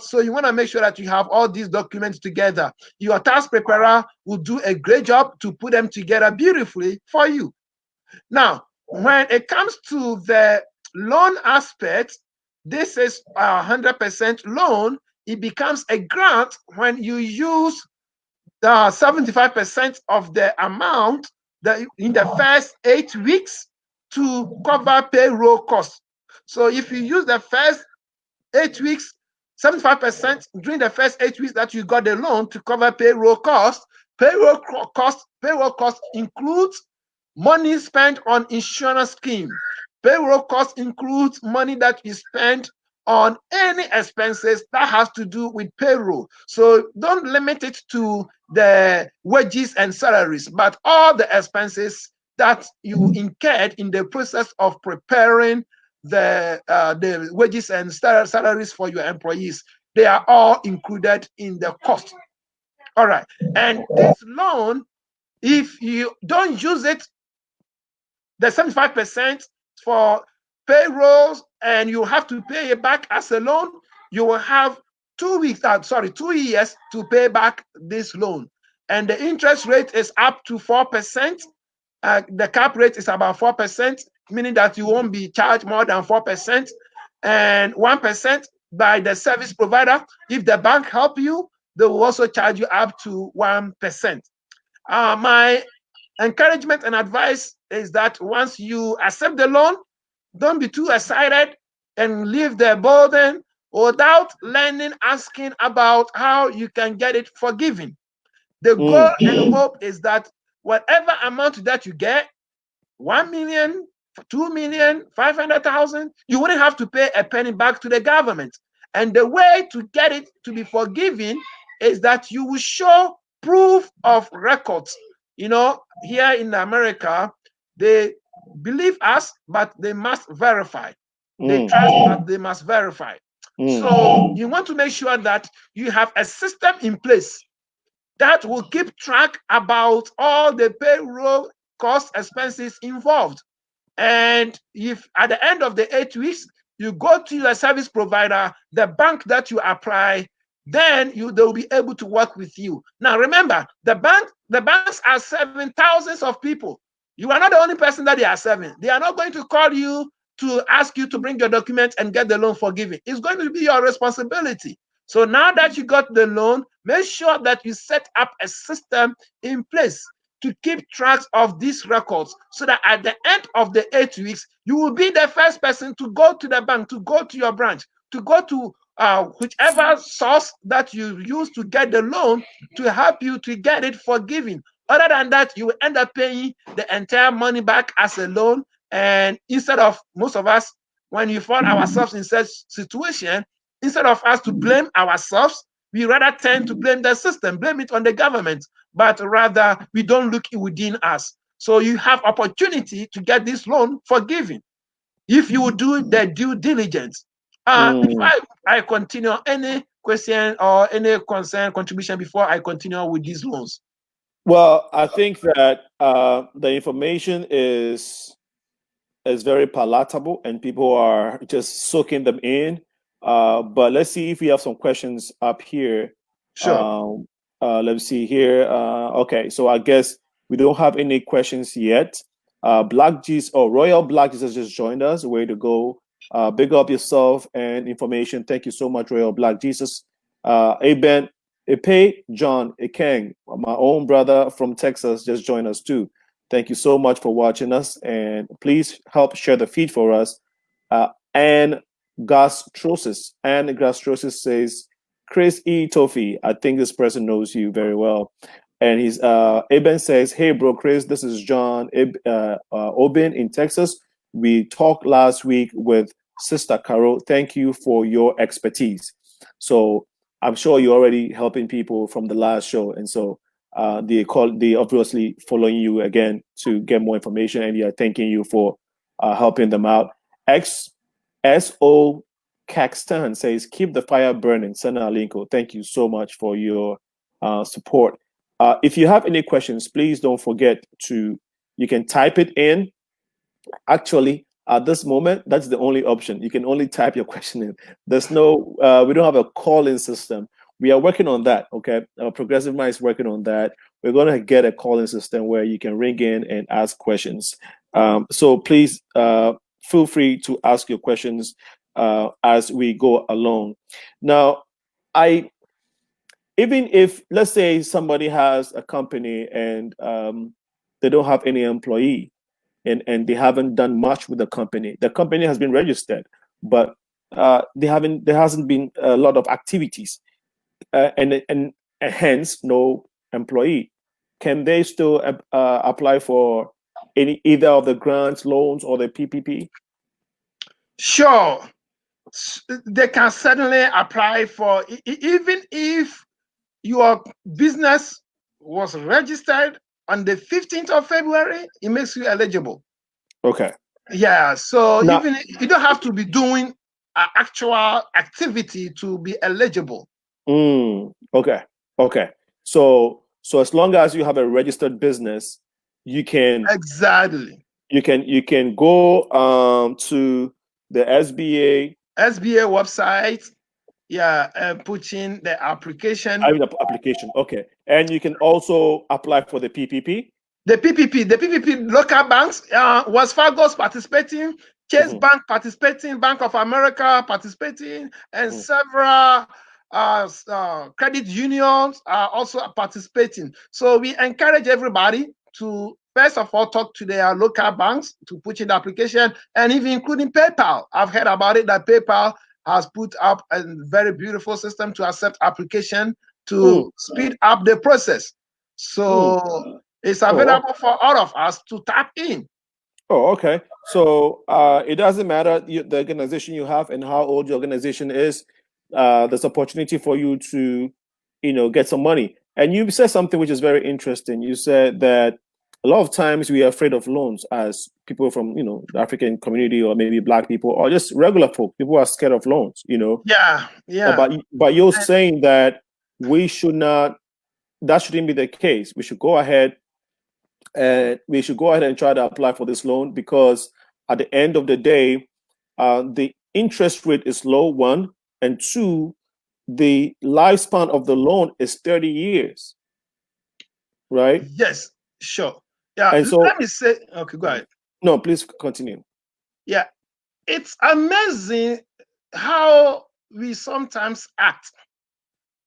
So you want to make sure that you have all these documents together. Your tax preparer will do a great job to put them together beautifully for you. Now, when it comes to the loan aspect, this is a 100% loan. It becomes a grant when you use the 75% of the amount that in the first 8 weeks to cover payroll costs. So if you use the first 8 weeks, 75% during the first 8 weeks that you got the loan to cover payroll costs, payroll costs includes money spent on insurance scheme. Payroll costs includes money that is spent on any expenses that has to do with payroll. So don't limit it to the wages and salaries, but all the expenses that you incurred in the process of preparing the wages and salaries for your employees. They are all included in the cost. All right. And this loan, if you don't use it, the 75% for payrolls, and you have to pay it back as a loan, you will have 2 years to pay back this loan. And the interest rate is up to 4%. The cap rate is about 4%, meaning that you won't be charged more than 4%, and 1% by the service provider. If the bank help you, they will also charge you up to 1%. My encouragement and advice is that once you accept the loan, don't be too excited and leave the burden without learning, asking about how you can get it forgiven. The goal and hope is that whatever amount that you get, 1 million, 2 million, 500,000, you wouldn't have to pay a penny back to the government. And the way to get it to be forgiven is that you will show proof of records. You know, here in America, they believe us, but they must verify. They trust, but they must verify. So you want to make sure that you have a system in place that will keep track about all the payroll cost expenses involved. And if at the end of the 8 weeks, you go to your service provider, the bank that you apply, then they'll be able to work with you. Now remember, the banks are serving thousands of people. You are not the only person that they are serving. They are not going to call you to ask you to bring your documents and get the loan forgiven. It's going to be your responsibility. So now that you got the loan, make sure that you set up a system in place. to keep track of these records so that at the end of the 8 weeks, you will be the first person to go to the bank, to go to your branch, to go to whichever source that you use to get the loan to help you to get it forgiven. Other than that, you will end up paying the entire money back as a loan. And instead of most of us, when you find ourselves in such situation, instead of us to blame ourselves, we rather tend to blame the system, blame it on the government, but rather we don't look within us. So you have opportunity to get this loan forgiven if you do the due diligence. Before I continue, any question or any concern, contribution before I continue with these loans? Well, I think that the information is very palatable and people are just soaking them in. But let's see if we have some questions up here. Sure. Let's see here. Okay, so I guess we don't have any questions yet. Black Jesus or Royal Black Jesus just joined us. Way to go. Big up yourself and information. Thank you so much, Royal Black Jesus. Aben Epe John Ekeng, my own brother from Texas, just joined us too. Thank you so much for watching us, and please help share the feed for us. And Gastrosis says, Chris E. Tofi, I think this person knows you very well. And he's Eben says, hey bro Chris, this is John Obin in Texas. We talked last week with Sister Carol. Thank you for your expertise. So I'm sure you're already helping people from the last show, and so they obviously following you again to get more information, and they are thanking you for helping them out. XSO Caxton says, keep the fire burning. Sana Alinko, thank you so much for your support. If you have any questions, please don't forget you can type it in. Actually, at this moment, that's the only option. You can only type your question in. There's no, we don't have a call-in system. We are working on that, okay? Progressive Mind is working on that. We're going to get a call-in system where you can ring in and ask questions. So please feel free to ask your questions as we go along. Now, even if, let's say somebody has a company and they don't have any employee, and they haven't done much with the company. The company has been registered, but there hasn't been a lot of activities, and hence no employee. Can they still apply for either of the grants, loans, or the PPP? Sure. They can certainly apply for, even if your business was registered on the 15th of February, it makes you eligible. Okay. Yeah, so now, even you don't have to be doing actual activity to be eligible. Okay. So as long as you have a registered business, you can exactly. You can go to the SBA website. Yeah, and put in the application. Okay, and you can also apply for the PPP. The PPP local banks, Wells Fargo's participating, Chase Bank participating, Bank of America participating, and several credit unions are also participating. So we encourage everybody to first of all talk to their local banks to put in the application, and even including PayPal. I've heard about it that PayPal has put up a very beautiful system to accept application to speed up the process. So it's available for all of us to tap in. Oh, okay. So it doesn't matter the organization you have and how old your organization is. There's opportunity for you to, get some money. And you said something which is very interesting. You said that a lot of times we are afraid of loans as people from, the African community, or maybe Black people, or just regular folk. People are scared of loans, Yeah. But you're saying that we should not. That shouldn't be the case. We should go ahead and try to apply for this loan, because at the end of the day, the interest rate is low, one, and two, the lifespan of the loan is 30 years, right? Yes, sure. Yeah, and so let me say, okay, go ahead. No, please continue. Yeah, it's amazing how we sometimes act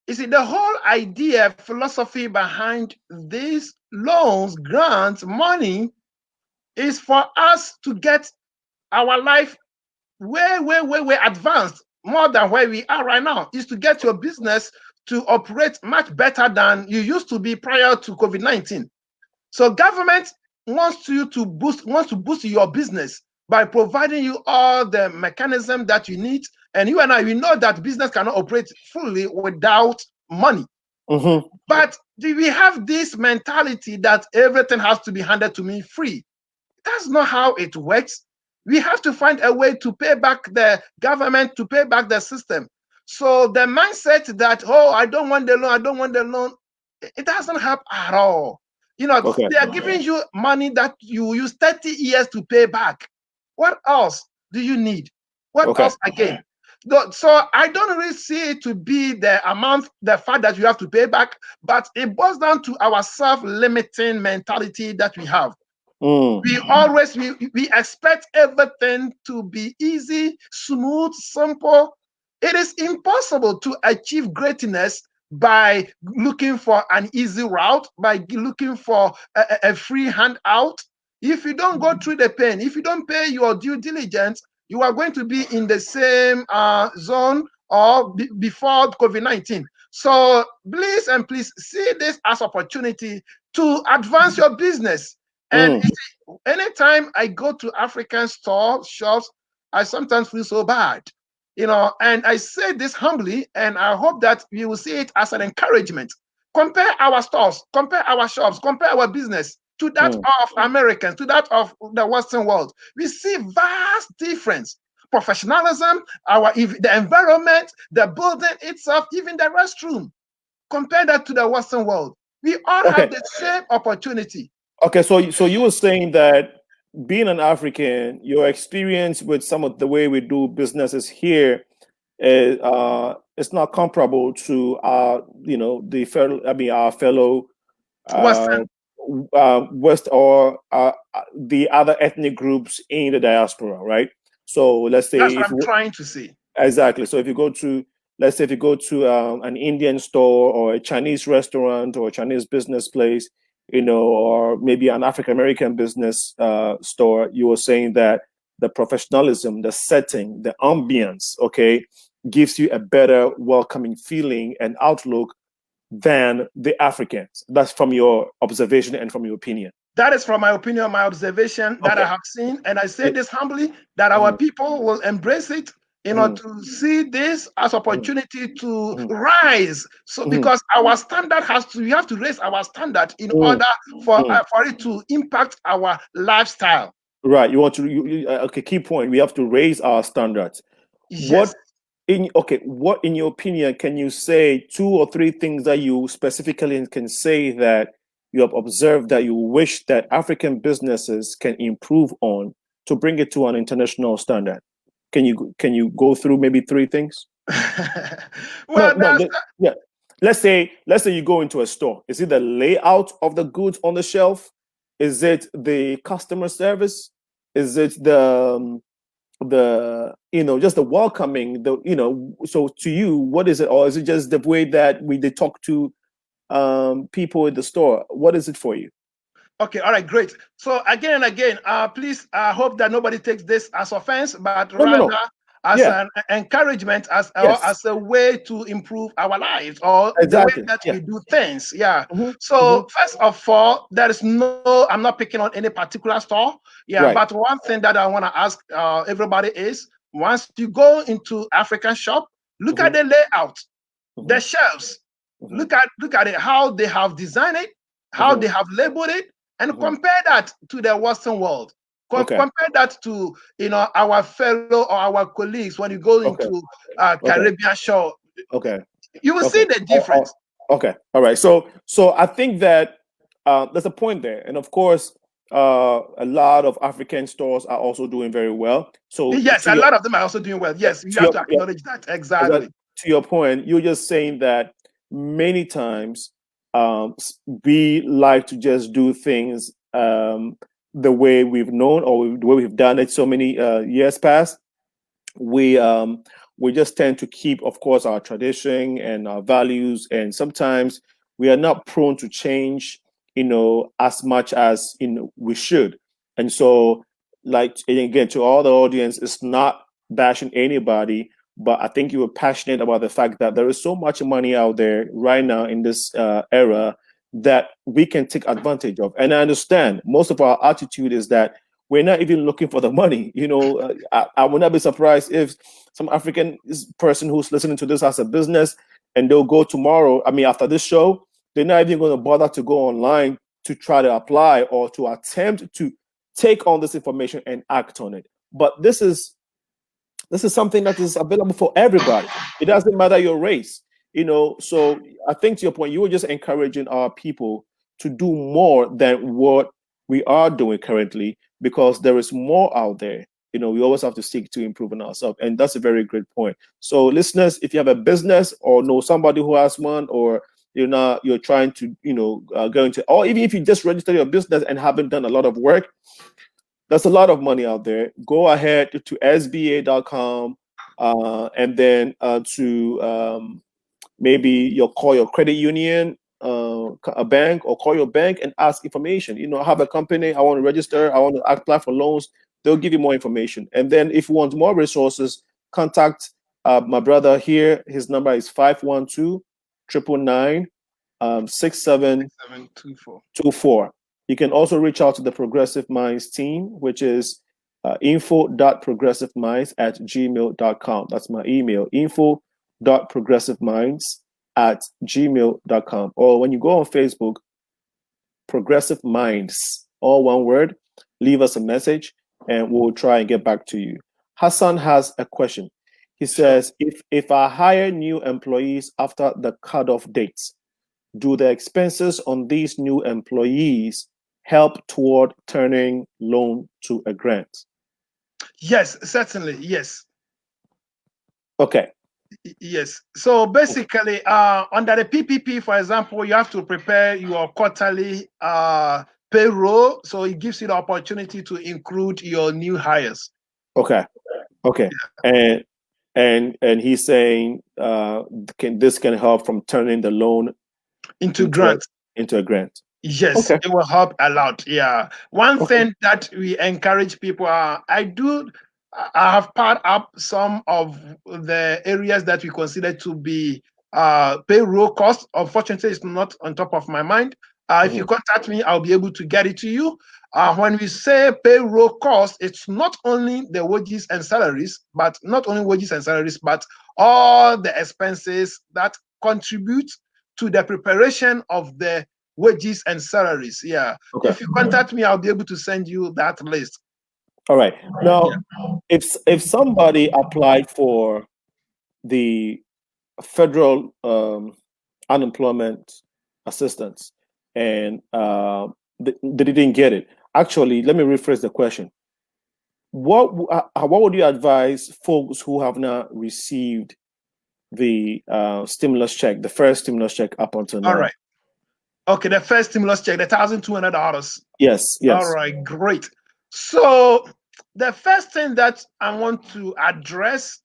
You see, the whole idea, philosophy behind these loans, grants, money is for us to get our life way advanced, more than where we are right now, is to get your business to operate much better than you used to be prior to COVID-19. So government wants to boost your business by providing you all the mechanism that you need. And you and I, we know that business cannot operate fully without money. Mm-hmm. But we have this mentality that everything has to be handed to me free. That's not how it works. We have to find a way to pay back the government, to pay back the system. So the mindset that, oh, I don't want the loan, I don't want the loan, it doesn't help at all. You know, Okay. they are giving you money that you use 30 years to pay back. What else do you need? What Okay. else again? So I don't really see it to be the amount, the fact that you have to pay back, but it boils down to our self-limiting mentality that we have. We expect everything to be easy, smooth, simple. It is impossible to achieve greatness by looking for an easy route, by looking for a free handout. If you don't go through the pain, if you don't pay your due diligence, you are going to be in the same zone or before COVID-19. So please and please see this as opportunity to advance your business. And anytime I go to African shops, I sometimes feel so bad, and I say this humbly, and I hope that you will see it as an encouragement. Compare our stores, compare our shops, compare our business to that of Americans, to that of the Western world. We see vast difference. Professionalism, the environment, the building itself, even the restroom. Compare that to the Western world. We all Okay. have the same opportunity. Okay. So you were saying that being an African, your experience with some of the way we do businesses here is it's not comparable to our fellow uh, Western, West or the other ethnic groups in the diaspora, right? So let's that's say what if I'm trying to say. exactly. So if you go to, let's say, if you go to an Indian store or a Chinese restaurant or a Chinese business place, or maybe an African American business store, you were saying that the professionalism, the setting, the ambience, okay, gives you a better welcoming feeling and outlook than the Africans. That's from your observation and from your opinion. That is from my opinion, my observation that I Okay. have seen. And I say this humbly that our people will embrace it, Mm-hmm. to see this as opportunity to Mm-hmm. rise. So Mm-hmm. because our standard we have to raise our standard in Mm-hmm. order for it to impact our lifestyle. Right. You want to, okay, key point. We have to raise our standards. Yes. What what in your opinion can you say two or three things that you specifically can say that you have observed that you wish that African businesses can improve on to bring it to an international standard? Can you go through maybe three things? No, Well, no, yeah. Let's say you go into a store. Is it the layout of the goods on the shelf? Is it the customer service? Is it the just the welcoming, so to you, what is it? Or is it just the way that they talk to people in the store? What is it for you? Okay, all right, great. So again and again, please, I hope that nobody takes this as offense, but No, no, rather no. as Yeah. an encouragement, Yes. as a way to improve our lives or the way Exactly. that Yeah. we do things. Yeah. Hmm. Hmm. So first of all, I'm not picking on any particular store. Yeah, Right. but one thing that I want to ask everybody is, once you go into African shop, look at Hmm. the layout, the Hmm. shelves. Hmm. Look at it, how they have designed it, how Hmm. they have labeled it, and Hmm. compare that to the Western world. Okay. Compare that to our fellow or our colleagues when you go Okay. into Okay. Caribbean shore. Okay. You will Okay. see the difference. Okay. All right. So I think that there's a point there, and of course, a lot of African stores are also doing very well. So Yes, a lot of them are also doing well. Yes, you have to yeah, acknowledge that. exactly, Exactly. to your point, you're just saying that many times we like to just do things the way we've known or the way we've done it so many years past. We we just tend to keep, of course, our tradition and our values, and sometimes we are not prone to change, as much as we should. And so, like, and again, to all the audience, it's not bashing anybody, but I think you were passionate about the fact that there is so much money out there right now in this era that we can take advantage of. And I understand most of our attitude is that we're not even looking for the money. I would not be surprised if some African person who's listening to this has a business and they'll go tomorrow. I mean, after this show, they're not even going to bother to go online to try to apply or to attempt to take on this information and act on it. But this is something that is available for everybody. It doesn't matter your race. So I think to your point, you were just encouraging our people to do more than what we are doing currently, because there is more out there. We always have to seek to improve on ourselves, and that's a very great point. So listeners, if you have a business or know somebody who has one, or you're trying to go into, or even if you just register your business and haven't done a lot of work, there's a lot of money out there. Go ahead to sba.com, and then to maybe you'll call your credit union, a bank, or call your bank and ask information. I have a company, I want to register, I want to apply for loans. They'll give you more information. And then if you want more resources, contact my brother here. His number is 512 999 6724. You can also reach out to the Progressive Minds team, which is info.progressiveminds@gmail.com. That's my email, info.progressiveminds@gmail.com. Or when you go on Facebook, Progressive Minds, all one word, leave us a message and we'll try and get back to you. Hassan has a question. He says, if I hire new employees after the cutoff dates, do the expenses on these new employees help toward turning loan to a grant? Yes, certainly. Yes. Okay. Yes. So basically, under the PPP, for example, you have to prepare your quarterly payroll. So it gives you the opportunity to include your new hires. Okay. Yeah. And he's saying this can help from turning the loan into grant. Into a grant. Yes, okay. It will help a lot. Yeah. One thing that we encourage people I have part up some of the areas that we consider to be payroll costs. Unfortunately, it's not on top of my mind. If you contact me, I'll be able to get it to you. When we say payroll costs, it's not only the wages and salaries, but all the expenses that contribute to the preparation of the wages and salaries. Yeah. Okay. If you contact me, I'll be able to send you that list. All right. Now, if somebody applied for the federal unemployment assistance and they didn't get it, actually, let me rephrase the question. What would you advise folks who have not received the stimulus check, the first stimulus check up until now? All right. Okay, the first stimulus check, the $1,200. Yes. All right, great. So the first thing that I want to address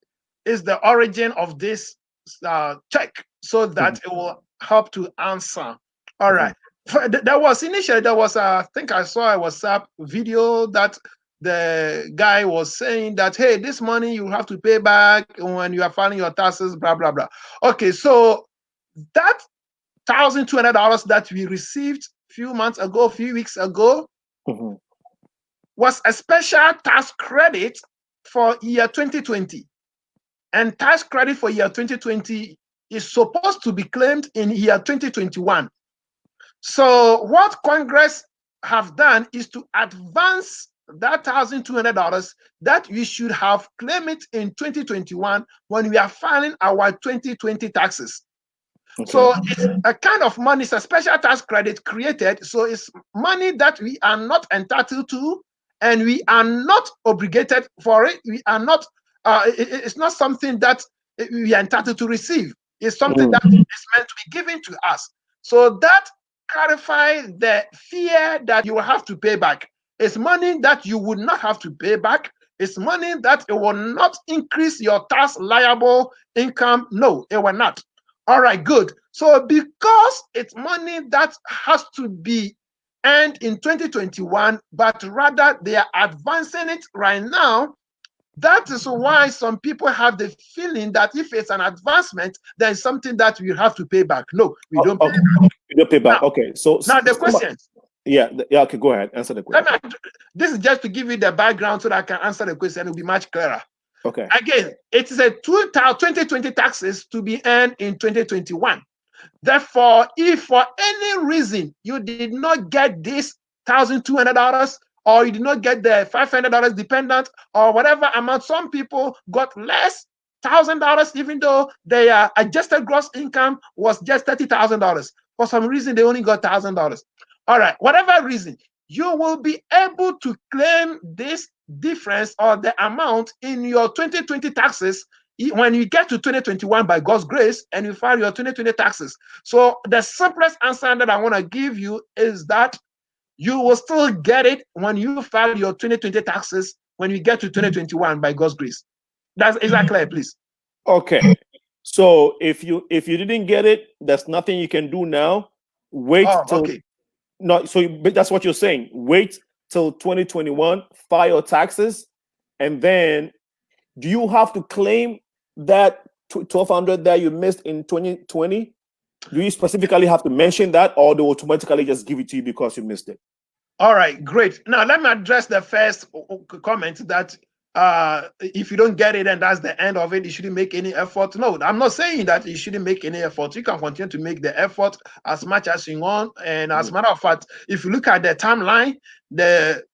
is the origin of this check, so that it will help to answer. All right. There was I think I saw a WhatsApp video that the guy was saying that, hey, this money you have to pay back when you are filing your taxes, blah, blah, blah. Okay, so that $1,200 that we received a few weeks ago, was a special tax credit for year 2020. And tax credit for year 2020 is supposed to be claimed in year 2021. So what Congress have done is to advance that $1,200 that we should have claimed it in 2021 when we are filing our 2020 taxes. Okay. So it's a kind of money, it's a special tax credit created. So it's money that we are not entitled to, and we are not obligated for it. We are not, it's not something that we are entitled to receive. It's something that is meant to be given to us. So that clarifies the fear that you will have to pay back. It's money that you would not have to pay back. It's money that it will not increase your tax liable income. No, it will not. All right, good. So because it's money that has to be earned in 2021, but rather they are advancing it right now, that is why some people have the feeling that if it's an advancement, then something that we have to pay back. No, we don't pay Okay. back. You don't pay back. Now, Okay. So now the question. yeah. Okay. Go ahead. Answer the question. This is just to give you the background so that I can answer the question. It will be much clearer. Okay. Again, it is a 2020 taxes to be earned in 2021. Therefore, if for any reason you did not get this $1,200 or you did not get the $500 dependent or whatever amount, some people got less $1,000 even though their adjusted gross income was just $30,000. For some reason, they only got $1,000. All right, whatever reason, you will be able to claim this difference or the amount in your 2020 taxes when you get to 2021 by God's grace and you file your 2020 taxes. So the simplest answer that I want to give you is that you will still get it when you file your 2020 taxes when you get to 2021 by God's grace. Is that clear, please? Okay. So if you didn't get it, there's nothing you can do now. Wait till okay. No, so that's what you're saying. Wait till 2021, file your taxes, and then do you have to claim that 1,200 that you missed in 2020? Do you specifically have to mention that, or they automatically just give it to you because you missed it? All right, great. Now let me address the first comment that if you don't get it and that's the end of it, you shouldn't make any effort. No, I'm not saying that you shouldn't make any effort. You can continue to make the effort as much as you want. And as a matter of fact, if you look at the timeline, the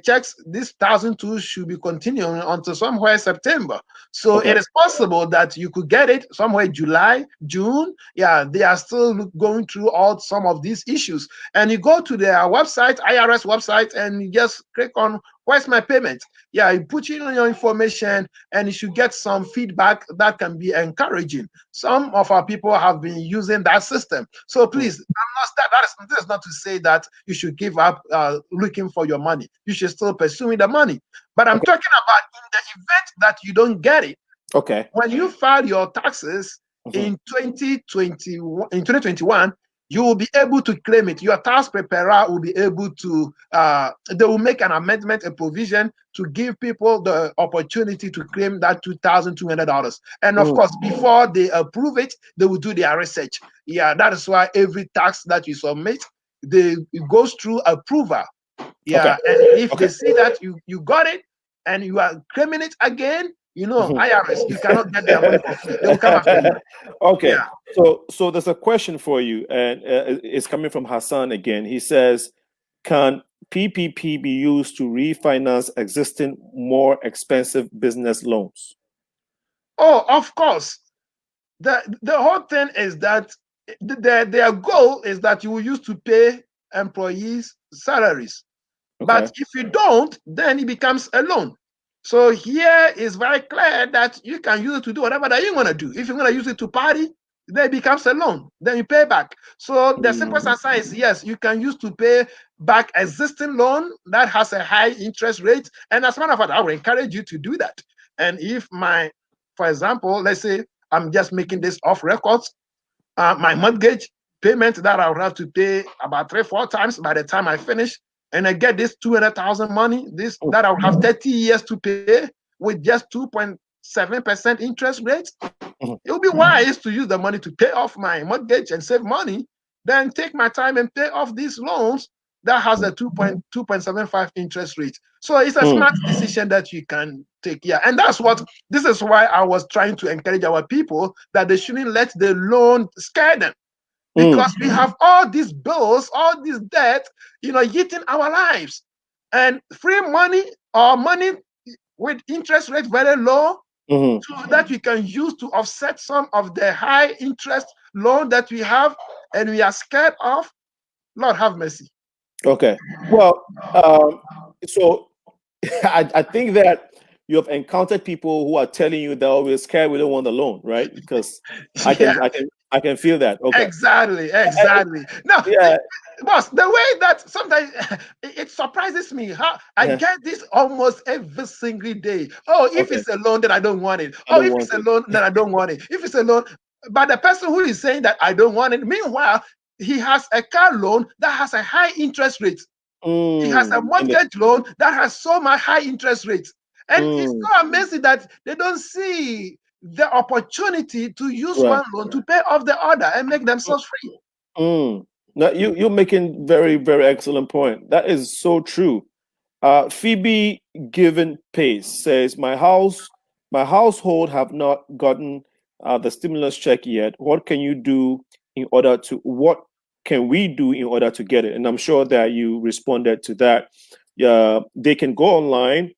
checks, this 1,002 should be continuing until somewhere September. So it is possible that you could get it somewhere July, June. Yeah, they are still going through all some of these issues. And you go to their website, IRS website, and you just click on where's my payment? Yeah, you put in your information and you should get some feedback that can be encouraging. Some of our people have been using that system. So please, that is not to say that you should give up looking for your money. You should still pursue the money. But I'm talking about in the event that you don't get it. Okay. When you file your taxes in 2021, you will be able to claim it. Your tax preparer will be able to, they will make an amendment, a provision to give people the opportunity to claim that $2,200. And of course, before they approve it, they will do their research. Yeah, that is why every tax that you submit, it goes through approval. Yeah, and if they see that you got it and you are claiming it again, IRS, you cannot get their money for free. They will come after you. Okay. Yeah. So there's a question for you, and it's coming from Hassan again. He says, can PPP be used to refinance existing more expensive business loans? Oh, of course. The whole thing is that their goal is that you will use to pay employees' salaries. But if you don't, then it becomes a loan. So here is very clear that you can use it to do whatever that you want to do. If you want to use it to party, then it becomes a loan. Then you pay back. So the simplest answer is yes, you can use to pay back existing loan that has a high interest rate. And as a matter of fact, I would encourage you to do that. And if for example, let's say I'm just making this off records, my mortgage payment that I would have to pay about 3-4 times by the time I finish, and I get this 200,000 money, that I will have 30 years to pay with just 2.7% interest rate. It would be wise to use the money to pay off my mortgage and save money, then take my time and pay off these loans that has a 2.75 interest rate. So it's a smart decision that you can take. Yeah, and this is why I was trying to encourage our people that they shouldn't let the loan scare them. Because we have all these bills, all this debt, eating our lives. And free money or money with interest rate very low, so that we can use to offset some of the high interest loan that we have and we are scared of. Lord have mercy. Okay. Well, so I think that you have encountered people who are telling you that we're scared, we don't want the loan, right? Because I I can feel that. Okay. Exactly. No, Yeah. boss, the way that sometimes it surprises me how I Yeah. get this almost every single day. Oh, if Okay. it's a loan, then I don't want it. I Oh, don't if it's want a it. loan, then I don't want it. If it's a loan, but the person who is saying that I don't want it, meanwhile, he has a car loan that has a high interest rate. He has a And mortgage loan that has so much high interest rates. And it's mm, so amazing that they don't see the opportunity to use right. one loan to pay off the other and make themselves free. Mm. Now you're making very, very excellent point. That is so true. Phoebe Given Pace says, my household have not gotten the stimulus check yet. What can we do in order to get it? And I'm sure that you responded to that. They can go online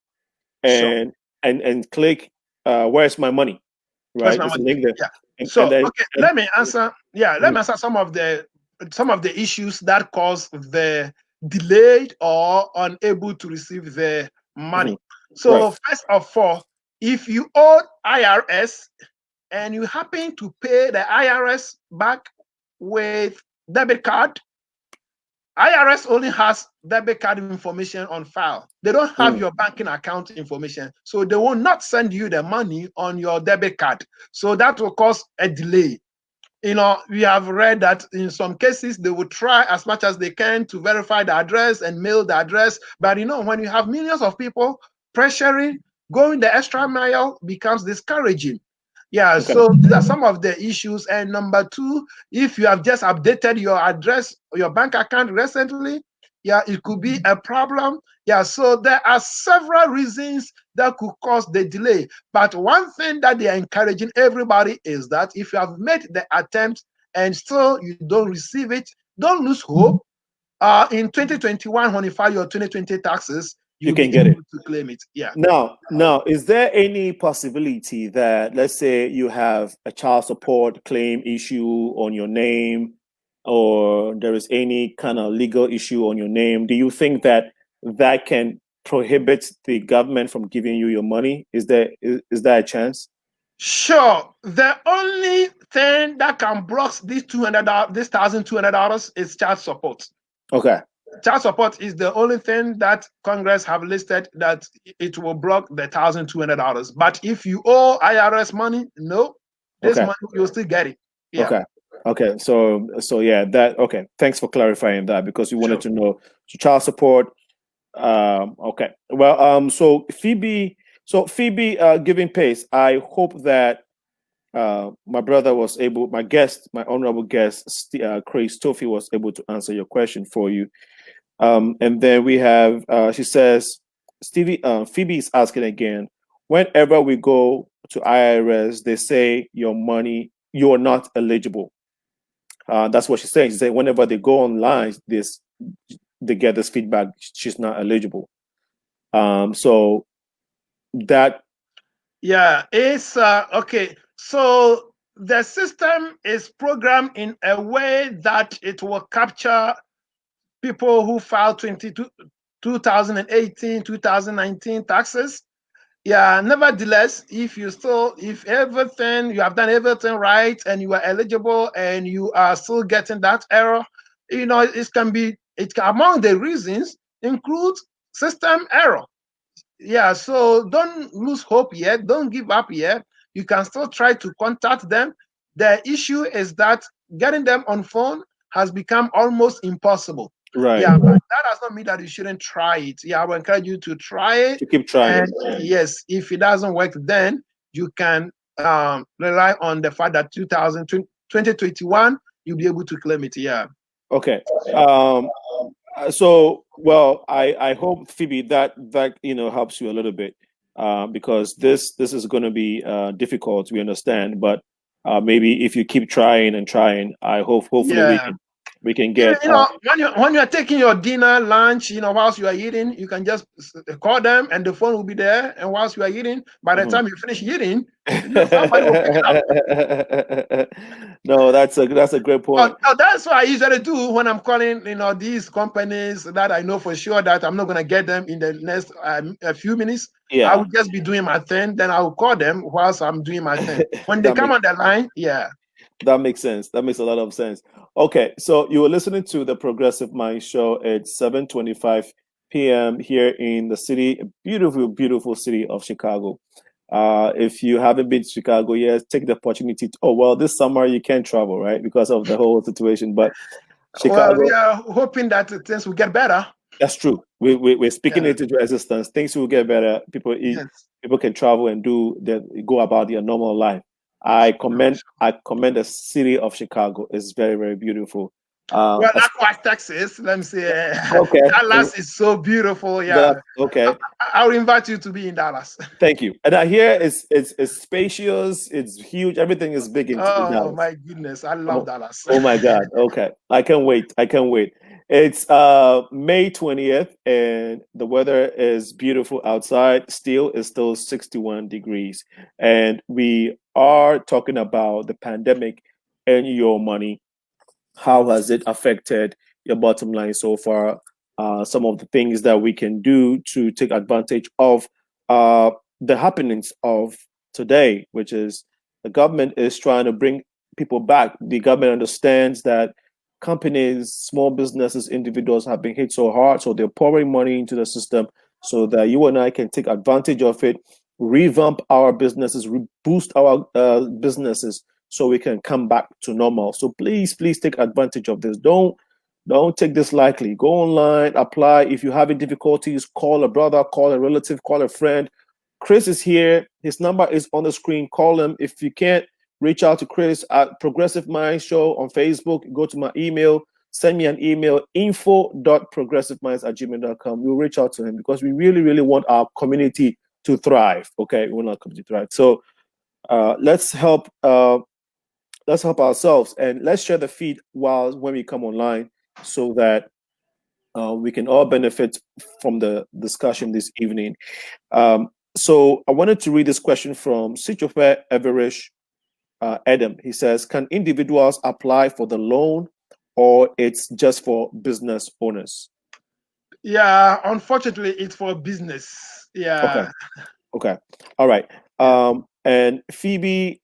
Sure. and click, where's my money? Where's Right? my There's a money? link there. Yeah. And So then, okay, and, let me answer. Yeah, let mhm, me answer some of the issues that cause the delayed or unable to receive the mhm, money. right. So first of all, if you owe IRS and you happen to pay the IRS back with debit card, IRS only has debit card information on file. They don't have Mm, your banking account information. So they will not send you the money on your debit card. So that will cause a delay. We have read that in some cases they will try as much as they can to verify the address and mail the address. But when you have millions of people pressuring, going the extra mile becomes discouraging. Yeah, okay. so these are some of the issues. And number two, if you have just updated your address or your bank account recently, yeah, it could be a problem. Yeah, so there are several reasons that could cause the delay. But one thing that they are encouraging everybody is that if you have made the attempt and still you don't receive it, don't lose hope. In 2021, when you file your 2020 taxes, You you'll can be get it. able to claim it. Yeah. Now, is there any possibility that, let's say, you have a child support claim issue on your name, or there is any kind of legal issue on your name? Do you think that that can prohibit the government from giving you your money? Is there a chance? Sure. The only thing that can block this $200, this $1,200 is child support. Okay. Child support is the only thing that Congress have listed that it will block the $1,200. But if you owe IRS money, no, this Okay. money you'll still get it. Yeah. Okay. Okay. So yeah, that okay. Thanks for clarifying that, because we wanted Sure. to know. So child support. Okay. Well, Phoebe, giving pace. I hope that my honorable guest, Chris Tofi, was able to answer your question for you. And then we have, she says, Phoebe is asking again, whenever we go to IRS, they say you're not eligible. That's what she's saying. She said whenever they go online, they get this feedback, she's not eligible. So that Yeah, it's okay. So the system is programmed in a way that it will capture people who filed 2018, 2019 taxes. Yeah, nevertheless, if everything, you have done everything right and you are eligible and you are still getting that error, among the reasons includes system error. Yeah, so don't lose hope yet. Don't give up yet. You can still try to contact them. The issue is that getting them on phone has become almost impossible. right Yeah, but that does not mean that you shouldn't try it. Yeah, I will encourage you to try it. to keep trying. And yes, if it doesn't work, then you can rely on the fact that 2021, you'll be able to claim it. Yeah. Okay. Um, so well, I hope Phoebe that helps you a little bit, because this is going to be difficult. We understand, but maybe if you keep trying and trying, hopefully Yeah. we can Even get when you're taking your dinner, lunch, whilst you are eating, you can just call them and the phone will be there. And whilst you are eating, by the mhm. time you finish eating, somebody will pick it up. No, that's a great point. That's what I usually do when I'm calling, these companies that I know for sure that I'm not gonna get them in the next a few minutes. I Yeah, will just be doing my thing, then I will call them whilst I'm doing my thing. When they that come makes on the line, yeah. That makes sense. That makes a lot of sense. Okay, so you were listening to the Progressive Mind Show at 7:25 p.m. here in the city, beautiful, beautiful city of Chicago. If you haven't been to Chicago yet, take the opportunity to, oh, well, this summer you can't travel, right? Because of the whole situation. But Well, we Chicago, are hoping that things will get better. that's true. We're speaking Yeah. it into existence. Things will get better. Yes. People can travel and go about their normal life. Sure, sure. I commend the city of Chicago. It's very, very beautiful. Well, As- not quite Texas. Let me say, okay. Dallas is so beautiful. Yeah, Okay. I would invite you to be in Dallas. Thank you. And I hear it's spacious, it's huge, everything is big in Oh Dallas. my goodness, I love Oh, Dallas. oh my God. Okay. I can't wait. I can't wait. It's May 20th and the weather is beautiful outside. Still it's still 61 degrees. And we are talking about the pandemic and your money. How has it affected your bottom line so far? Some of the things that we can do to take advantage of uh, the happenings of today, which is the government is trying to bring people back. The government understands that companies, small businesses, individuals have been hit so hard, so they're pouring money into the system so that you and I can take advantage of it, revamp our businesses, boost our businesses so we can come back to normal. So please, please take advantage of this. Don't take this lightly. Go online, apply. If you're having difficulties, call a brother, call a relative, call a friend. Chris is here. His number is on the screen. Call him. If you can't reach out to Chris at Progressive Mind Show on Facebook, go to my email, send me an email, info.progressiveminds@gmail.com. We'll reach out to him because we really, really want our community to thrive. Okay, we want our community to thrive. So let's help ourselves and let's share the feed while when we come online so that we can all benefit from the discussion this evening. So I wanted to read this question from Sichofe Everish Adam. He says, can individuals apply for the loan or it's just for business owners? Yeah, unfortunately, it's for business. Okay. Yeah, Okay. All right. yeah. And Phoebe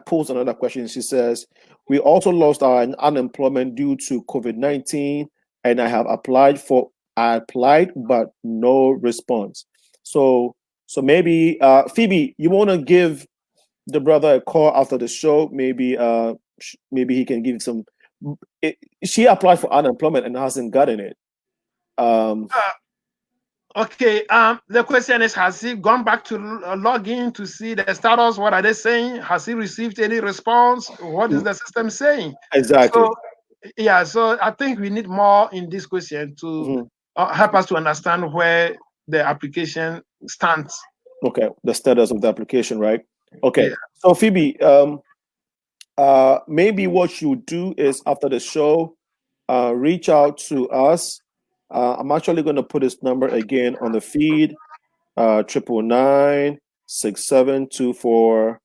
posed another question. She says, we also lost our unemployment due to COVID-19, and I applied, but no response. So maybe Phoebe, you want to give the brother a call after the show? Maybe he can give some. She applied for unemployment and hasn't gotten it. Um, Okay. The question is, has he gone back to log in to see the status? What are they saying? Has he received any response? What is the system saying? exactly. So, yeah. So I think we need more in this question to Mhm. help us to understand where the application stands. Okay, the status of the application, right? Okay, Yeah. so Phoebe, maybe what you do is after the show, reach out to us. I'm actually going to put this number again on the feed, 999-6724,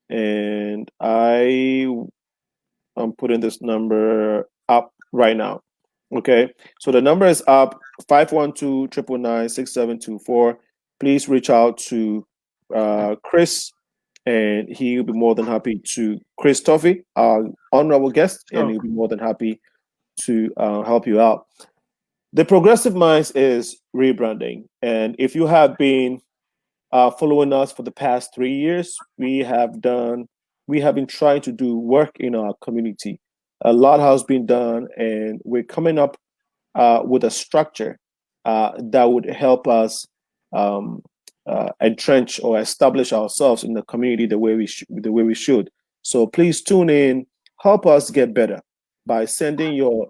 and I'm putting this number up right now. Okay, so the number is up 512-999-6724. Please reach out to Chris, and he'll be more than happy to, Chris Toffee, our honorable guest, and Sure. he'll be more than happy to help you out. The Progressive Minds is rebranding, and if you have been following us for the past 3 years, we have been trying to do work in our community. A lot has been done, and we're coming up with a structure that would help us um, entrench or establish ourselves in the community the way we should. So please tune in, help us get better by sending your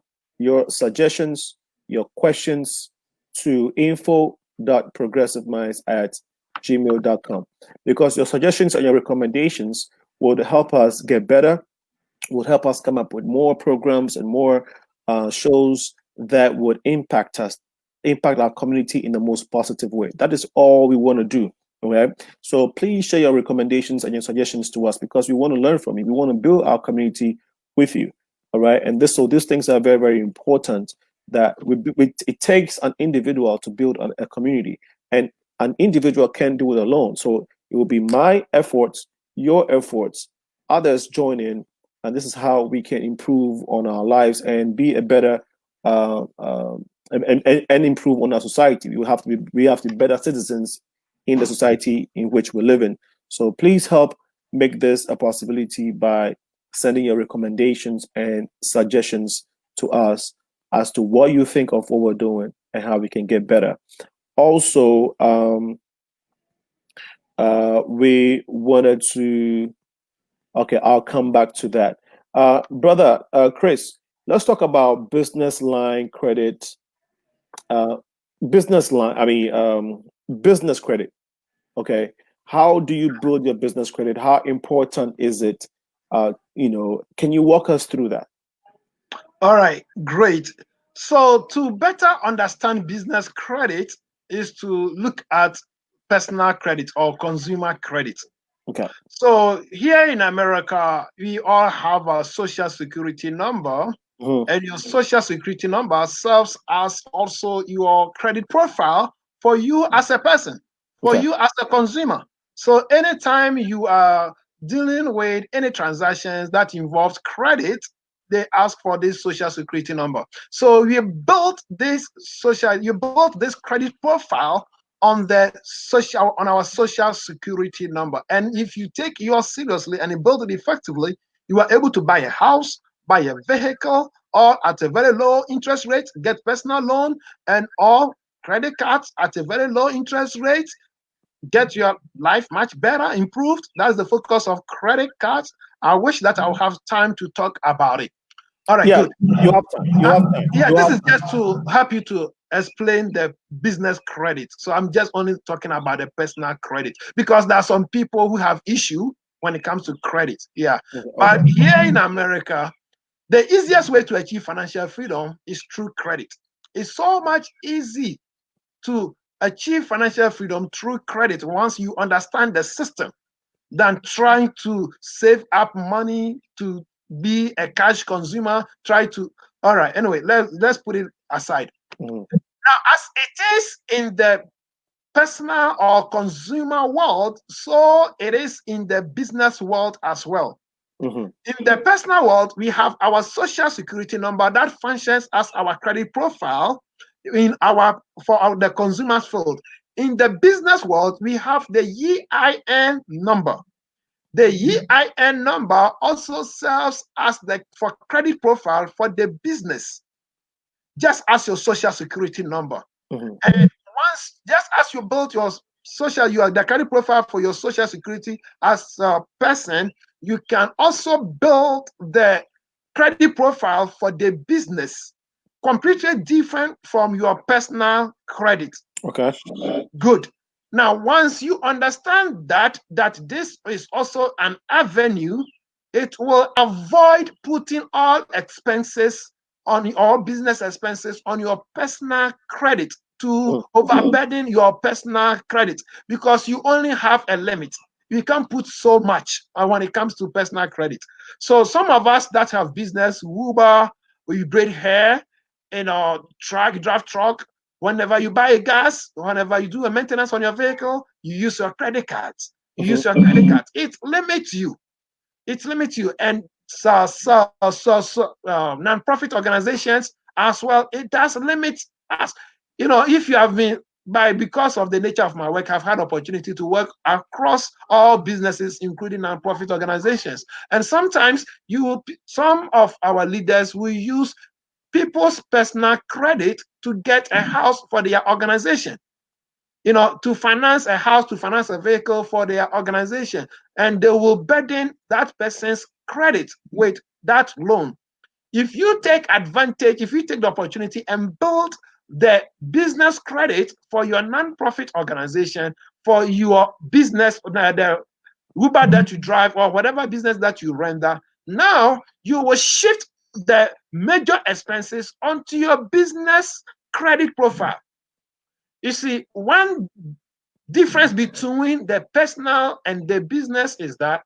suggestions, your questions to info.progressiveminds@gmail.com because your suggestions and your recommendations would help us get better, would help us come up with more programs and more shows that would impact our community in the most positive way. That is all we want to do. Okay. So please share your recommendations and your suggestions to us because we want to learn from you. We want to build our community with you. All right. And these things are very, very important that it takes an individual to build a community, and an individual can't do it alone. So it will be my efforts, your efforts, others join in, and this is how we can improve on our lives and be a better uh, uh, and improve on our society. We have to be better citizens in the society in which we live in. So please help make this a possibility by sending your recommendations and suggestions to us as to what you think of what we're doing and how we can get better. Also, we wanted to, okay, I'll come back to that. Brother Chris, let's talk about business line credit, uh, business line, I mean, business credit. Okay. How do you build your business credit? How important is it? Can you walk us through that? All right, great. So to better understand business credit is to look at personal credit or consumer credit. Okay. So here in America, we all have a social security number, Mhm. and your social security number serves as also your credit profile for you as a person, for Okay. you as a consumer. So anytime you are dealing with any transactions that involves credit, they ask for this social security number. So you built this credit profile on our social security number. And if you take yours seriously and you build it effectively, you are able to buy a house, buy a vehicle, or at a very low interest rate, get personal loan and all credit cards at a very low interest rate, get your life much better, improved. That's the focus of credit cards. I wish that I'll have time to talk about it. All right, Yeah, good. you have time. You have time. Yeah, You this have is time. just to help you to explain the business credit. So I'm just only talking about the personal credit because there are some people who have issue when it comes to credit. Yeah. But Okay. here in America, the easiest way to achieve financial freedom is through credit. It's so much easy to achieve financial freedom through credit once you understand the system than trying to save up money to be a cash consumer. All right, anyway, let's put it aside. Mhm. Now, as it is in the personal or consumer world, so it is in the business world as well. Mhm. In the personal world, we have our social security number that functions as our credit profile the consumer's field. In the business world, we have the EIN number. The EIN number also serves as the for credit profile for the business, just as your social security number. Mhm. And just as you build your you are the credit profile for your social security as a person, you can also build the credit profile for the business, completely different from your personal credit. Okay. Good. Now, once you understand that this is also an avenue, it will avoid putting all expenses on all business expenses on your personal credit to Mhm. overburden your personal credit because you only have a limit. You can't put so much when it comes to personal credit. So some of us that have business, Uber, we braid hair, draft truck, whenever you buy a gas, whenever you do a maintenance on your vehicle, you use your credit cards. You use Mhm. your credit cards. It limits you. It limits you. And non-profit organizations as well, it does limit us. If you have been because of the nature of my work, I've had opportunity to work across all businesses, including non-profit organizations. And sometimes some of our leaders will use people's personal credit to get a house for their organization, to finance a house, to finance a vehicle for their organization. And they will burden that person's credit with that loan. If you take the opportunity and build the business credit for your nonprofit organization, for your business, the Uber that you drive, or whatever business that you render, now you will shift the major expenses onto your business credit profile. You see, one difference between the personal and the business is that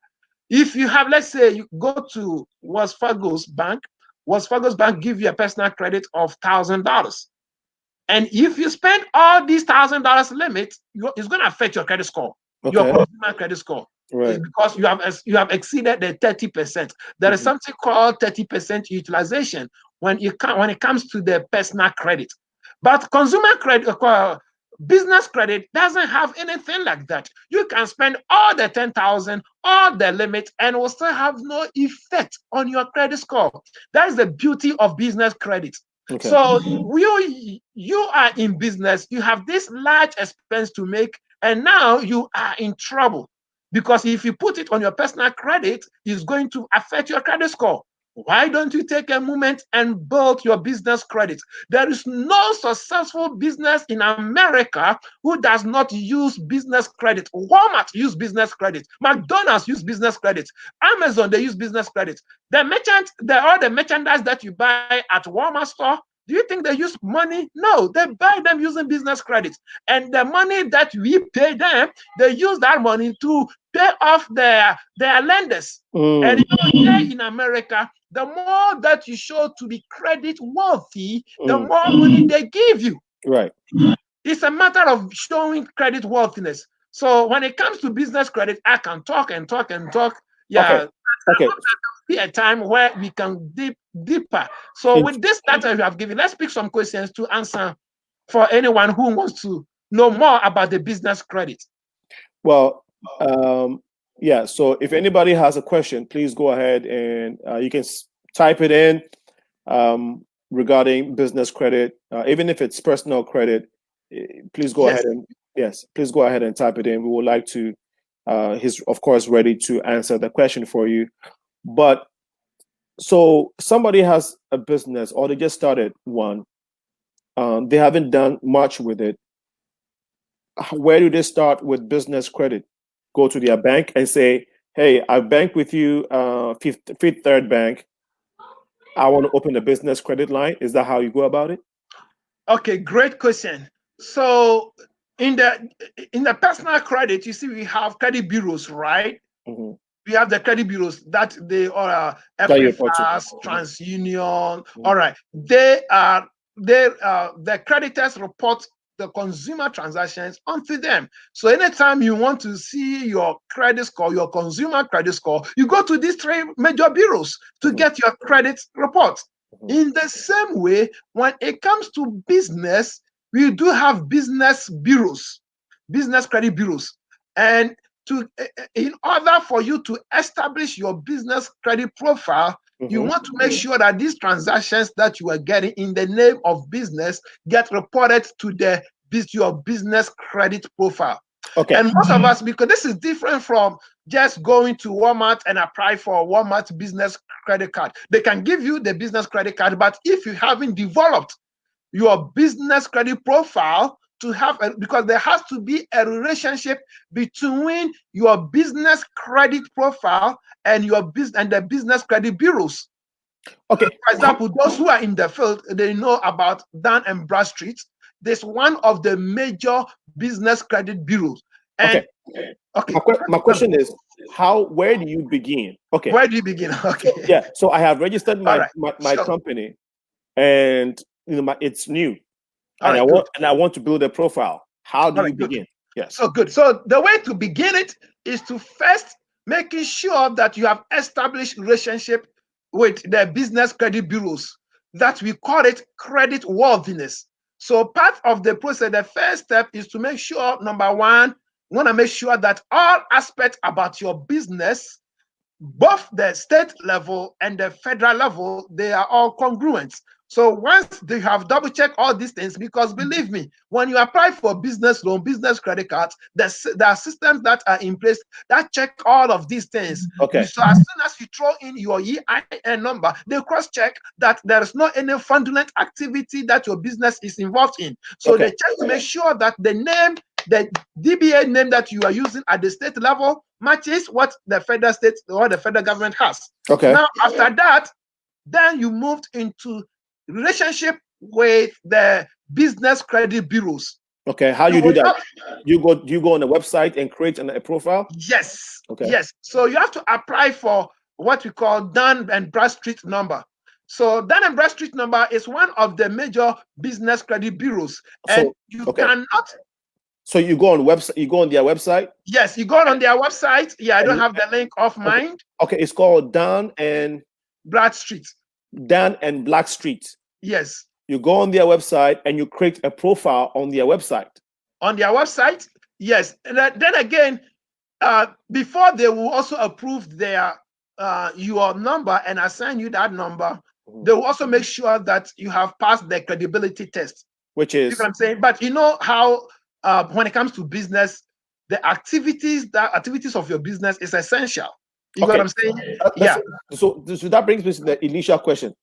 if you have, let's say, you go to Wells Fargo's bank give you a personal credit of $1,000. And if you spend all these $1,000 limit, it's going to affect your credit score. your Okay. consumer credit score. Right. Because you have exceeded the 30%. There is something called 30% utilization when it comes to the personal credit. But consumer credit, business credit doesn't have anything like that. You can spend all the 10,000, all the limit, and will still have no effect on your credit score. That is the beauty of business credit. Okay. So you are in business, you have this large expense to make, and now you are in trouble. Because if you put it on your personal credit, it's going to affect your credit score. Why don't you take a moment and build your business credit? There is no successful business in America who does not use business credit. Walmart use business credit. McDonald's use business credit. Amazon, they use business credit. All the merchandise that you buy at Walmart store, do you think they use money? No, they buy them using business credit. And the money that we pay them, they use that money to pay off their lenders. And here in America, the more that you show to be credit worthy, the more money they give you. Right. It's a matter of showing credit worthiness. So when it comes to business credit, I can talk and talk and talk. Yeah. Okay. Be a time where we can deeper. So with this data you have given, let's pick some questions to answer for anyone who wants to know more about the business credit. Well, yeah. So if anybody has a question, please go ahead and you can type it in regarding business credit, even if it's personal credit. Please go ahead and please go ahead and type it in. We would like to. He's of course ready to answer the question for you. But so somebody has a business or they just started one. They haven't done much with it. Where do they start with business credit? Go to their bank and say, hey, I bank with you, Fifth Third Bank. I want to open a business credit line. Is that how you go about it? Okay, great question. So in the personal credit, you see we have credit bureaus, right? We have the credit bureaus that they are Equifax, TransUnion. All right, the creditors report the consumer transactions onto them. So anytime you want to see your credit score, your consumer credit score, you go to these three major bureaus to get your credit report. In the same way, when it comes to business, we do have business bureaus, business credit bureaus. And in order for you to establish your business credit profile, you want to make sure that these transactions that you are getting in the name of business get reported to your business credit profile. Okay. And most of us, because this is different from just going to Walmart and apply for a Walmart business credit card. They can give you the business credit card, but if you haven't developed your business credit profile to have because there has to be a relationship between your business credit profile and the business credit bureaus. Okay. For example, those who are in the field, they know about Dun and Bradstreet. This one of the major business credit bureaus. And, okay. My question is, where do you begin? Okay. Where do you begin? Okay. Yeah. So I have registered my company, and it's new, and I want to build a profile. How do you begin? Yes. So good. So the way to begin it is to first making sure that you have established relationship with the business credit bureaus. That we call it credit worthiness. So part of the process, the first step is to make sure, number one, you want to make sure that all aspects about your business, both the state level and the federal level, they are all congruent. So once they have double checked all these things, because believe me, when you apply for business loan, business credit cards, there are systems that are in place that check all of these things. Okay. So as soon as you throw in your EIN number, they cross-check that there is not any fraudulent activity that your business is involved in. So they check to make sure that the DBA name that you are using at the state level matches what the federal government has. Okay. Now, after that, then you moved into relationship with the business credit bureaus. Okay, how do you do that? You go on the website and create a profile? Yes. Okay. Yes. So you have to apply for what we call Dun and Bradstreet number. So Dun and Bradstreet number is one of the major business credit bureaus, and you cannot So you go on website. You go on their website. Yes, you go on their website. Yeah, I don't have the link of Okay. mine. Okay, it's called Dan and Bradstreet. Blackstreet. Yes. You go on their website and you create a profile on their website. On their website, yes. And then again, before they will also approve their your number and assign you that number, they will also make sure that you have passed the credibility test. Which You is know what I'm saying? But you know how when it comes to business, the activities of your business is essential. You okay. know what I'm saying? Yeah. So that brings me to the initial question.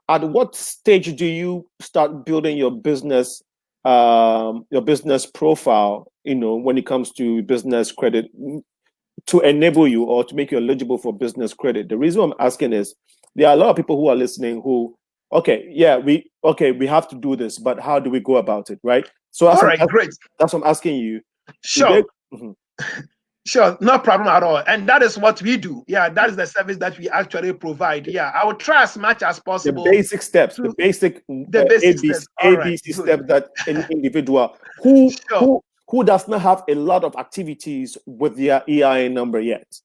At what stage do you start building your business profile, when it comes to business credit, to enable you or to make you eligible for business credit? The reason I'm asking is there are a lot of people who are listening who, we have to do this, but how do we go about it, right? So All right, great. That's what I'm asking you. Sure. Sure, no problem at all. And that is what we do. Yeah, that is the service that we actually provide. Yeah, I will try as much as possible. The basic steps, the basic ABC steps that an individual who does not have a lot of activities with their EIN number yet.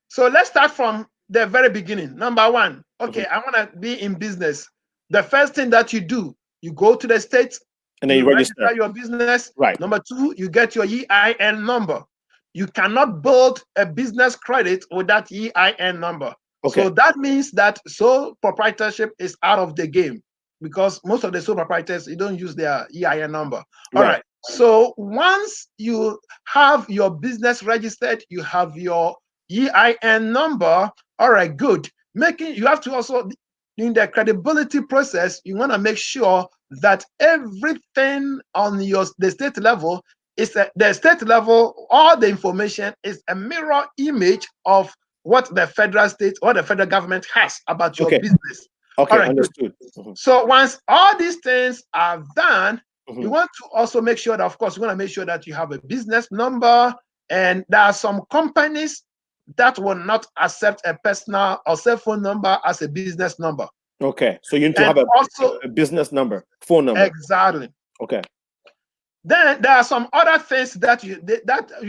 So let's start from the very beginning. Number one, okay, I want to be in business. The first thing that you do, you go to the state and then you register your business. Right. Number two, you get your EIN number. You cannot build a business credit with that EIN number. Okay. So that means that sole proprietorship is out of the game, because most of the sole proprietors, you don't use their EIN number. All right. So once you have your business registered, you have your EIN number. All right, good. You have to also, in the credibility process, you want to make sure that everything on the state level is the state level. All the information is a mirror image of what the federal government has about your business. Okay, all right, understood. So once all these things are done, you want to also make sure that, of course, you want to make sure that you have a business number. And there are some companies that will not accept a personal or cell phone number as a business number. Okay, so you need to have a business number, phone number. Exactly. Okay. Then there are some other things that you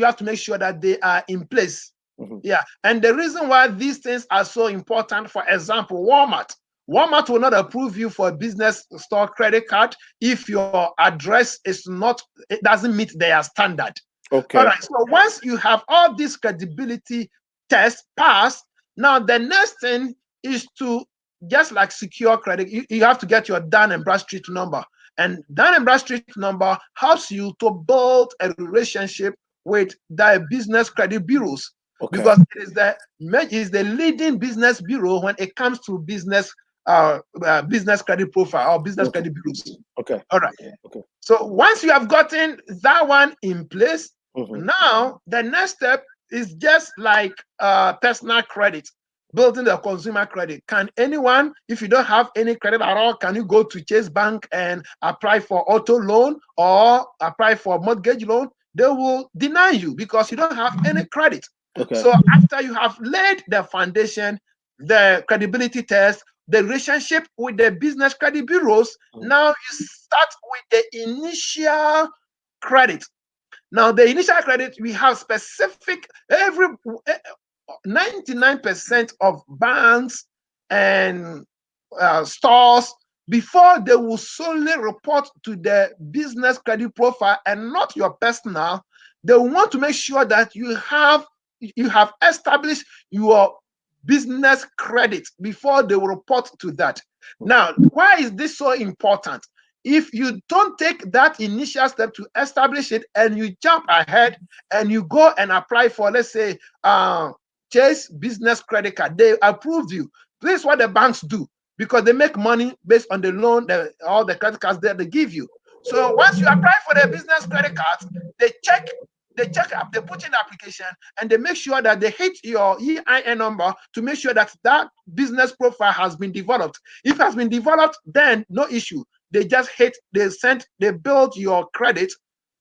have to make sure that they are in place. Yeah, and the reason why these things are so important, for example, Walmart will not approve you for a business store credit card if your address it doesn't meet their standard. Okay. All right. So once you have all these credibility tests passed, now the next thing is to, just like secure credit, you have to get your Dun & Bradstreet number. And Dun & Bradstreet number helps you to build a relationship with the business credit bureaus. Okay. Because it is the leading business bureau when it comes to business credit profile or business credit bureaus. Okay. All right. Okay. So once you have gotten that one in place, now the next step is just like personal credit, building the consumer credit. Can anyone, if you don't have any credit at all, can you go to Chase Bank and apply for auto loan or apply for mortgage loan? They will deny you because you don't have any credit. Okay. So after you have laid the foundation, the credibility test, the relationship with the business credit bureaus, now you start with the initial credit. Now, the initial credit, we have specific, 99% of banks and stores, before they will solely report to the business credit profile and not your personal, they want to make sure that you have established your business credit before they will report to that. Now, why is this so important? If you don't take that initial step to establish it and you jump ahead and you go and apply for, let's say, Chase business credit card, they approved you. This is what the banks do, because they make money based on the loan, all the credit cards that they give you. So once you apply for the business credit cards, they check up, they put in the application, and they make sure that they hit your EIN number to make sure that that business profile has been developed. If it has been developed, then no issue. They just they build your credit,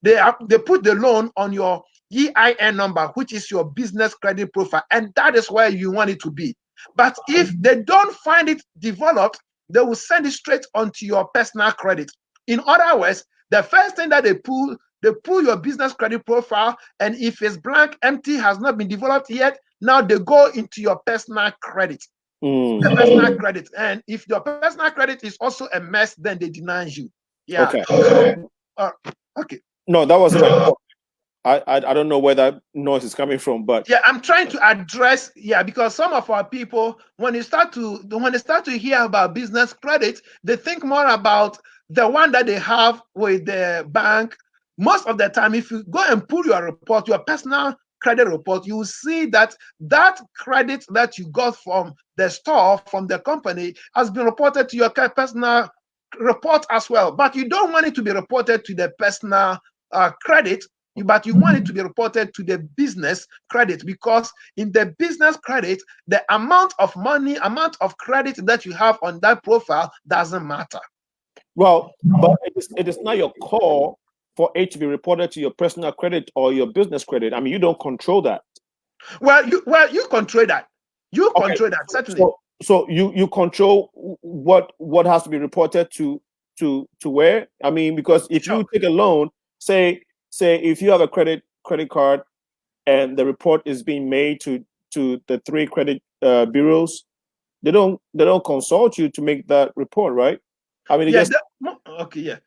they put the loan on your EIN number, which is your business credit profile, and that is where you want it to be. But if they don't find it developed, they will send it straight onto your personal credit. In other words, the first thing that they pull They pull your business credit profile, and if it's blank, empty, has not been developed yet, now they go into your personal credit. The personal credit. And if your personal credit is also a mess, then they deny you. Yeah. Okay. So, okay. No, that wasn't my fault. I don't know where that noise is coming from, but Yeah, I'm trying to address, yeah, because some of our people, when they start to hear about business credit, they think more about the one that they have with the bank. Most of the time, if you go and pull your report, your personal credit report, you will see that that credit that you got from the store, from the company, has been reported to your personal report as well. But you don't want it to be reported to the personal credit, but you want it to be reported to the business credit, because in the business credit, the amount of money, amount of credit that you have on that profile doesn't matter. well, but it is not your call for it to be reported to your personal credit or your business credit. I mean, you don't control that. Well, you control that. You Okay. control that, certainly. So you control what has to be reported to where? I mean, because if Sure. you take a loan, say if you have a credit card and the report is being made to the three credit bureaus, they don't consult you to make that report, right? I mean, they Yeah. just Okay. Yeah.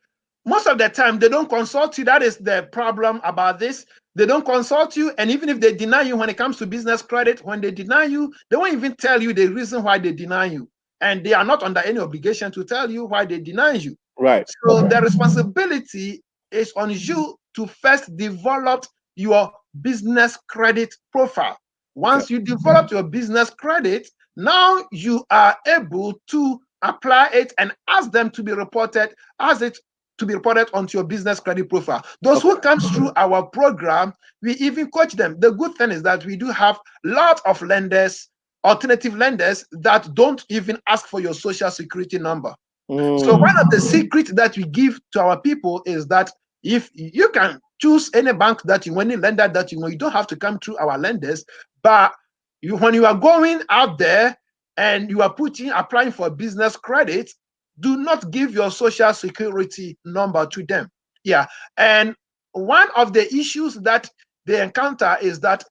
Most of the time, they don't consult you. That is the problem about this. They don't consult you. And even if they deny you when it comes to business credit, when they deny you, they won't even tell you the reason why they deny you. And they are not under any obligation to tell you why they deny you. right. So the responsibility is on you to first develop your business credit profile. Okay. Once you develop your business credit, now you are able to apply it and ask them to be reported, ask it to be reported onto your business credit profile. Those who come through our program, we even coach them. The good thing is that we do have lots of lenders, alternative lenders, that don't even ask for your social security number. So one of the secrets that we give to our people is that if you can choose any bank that you want, any lender that you want, you don't have to come through our lenders. But when you are going out there and you are applying for business credit, do not give your social security number to them. Yeah. And one of the issues that they encounter is that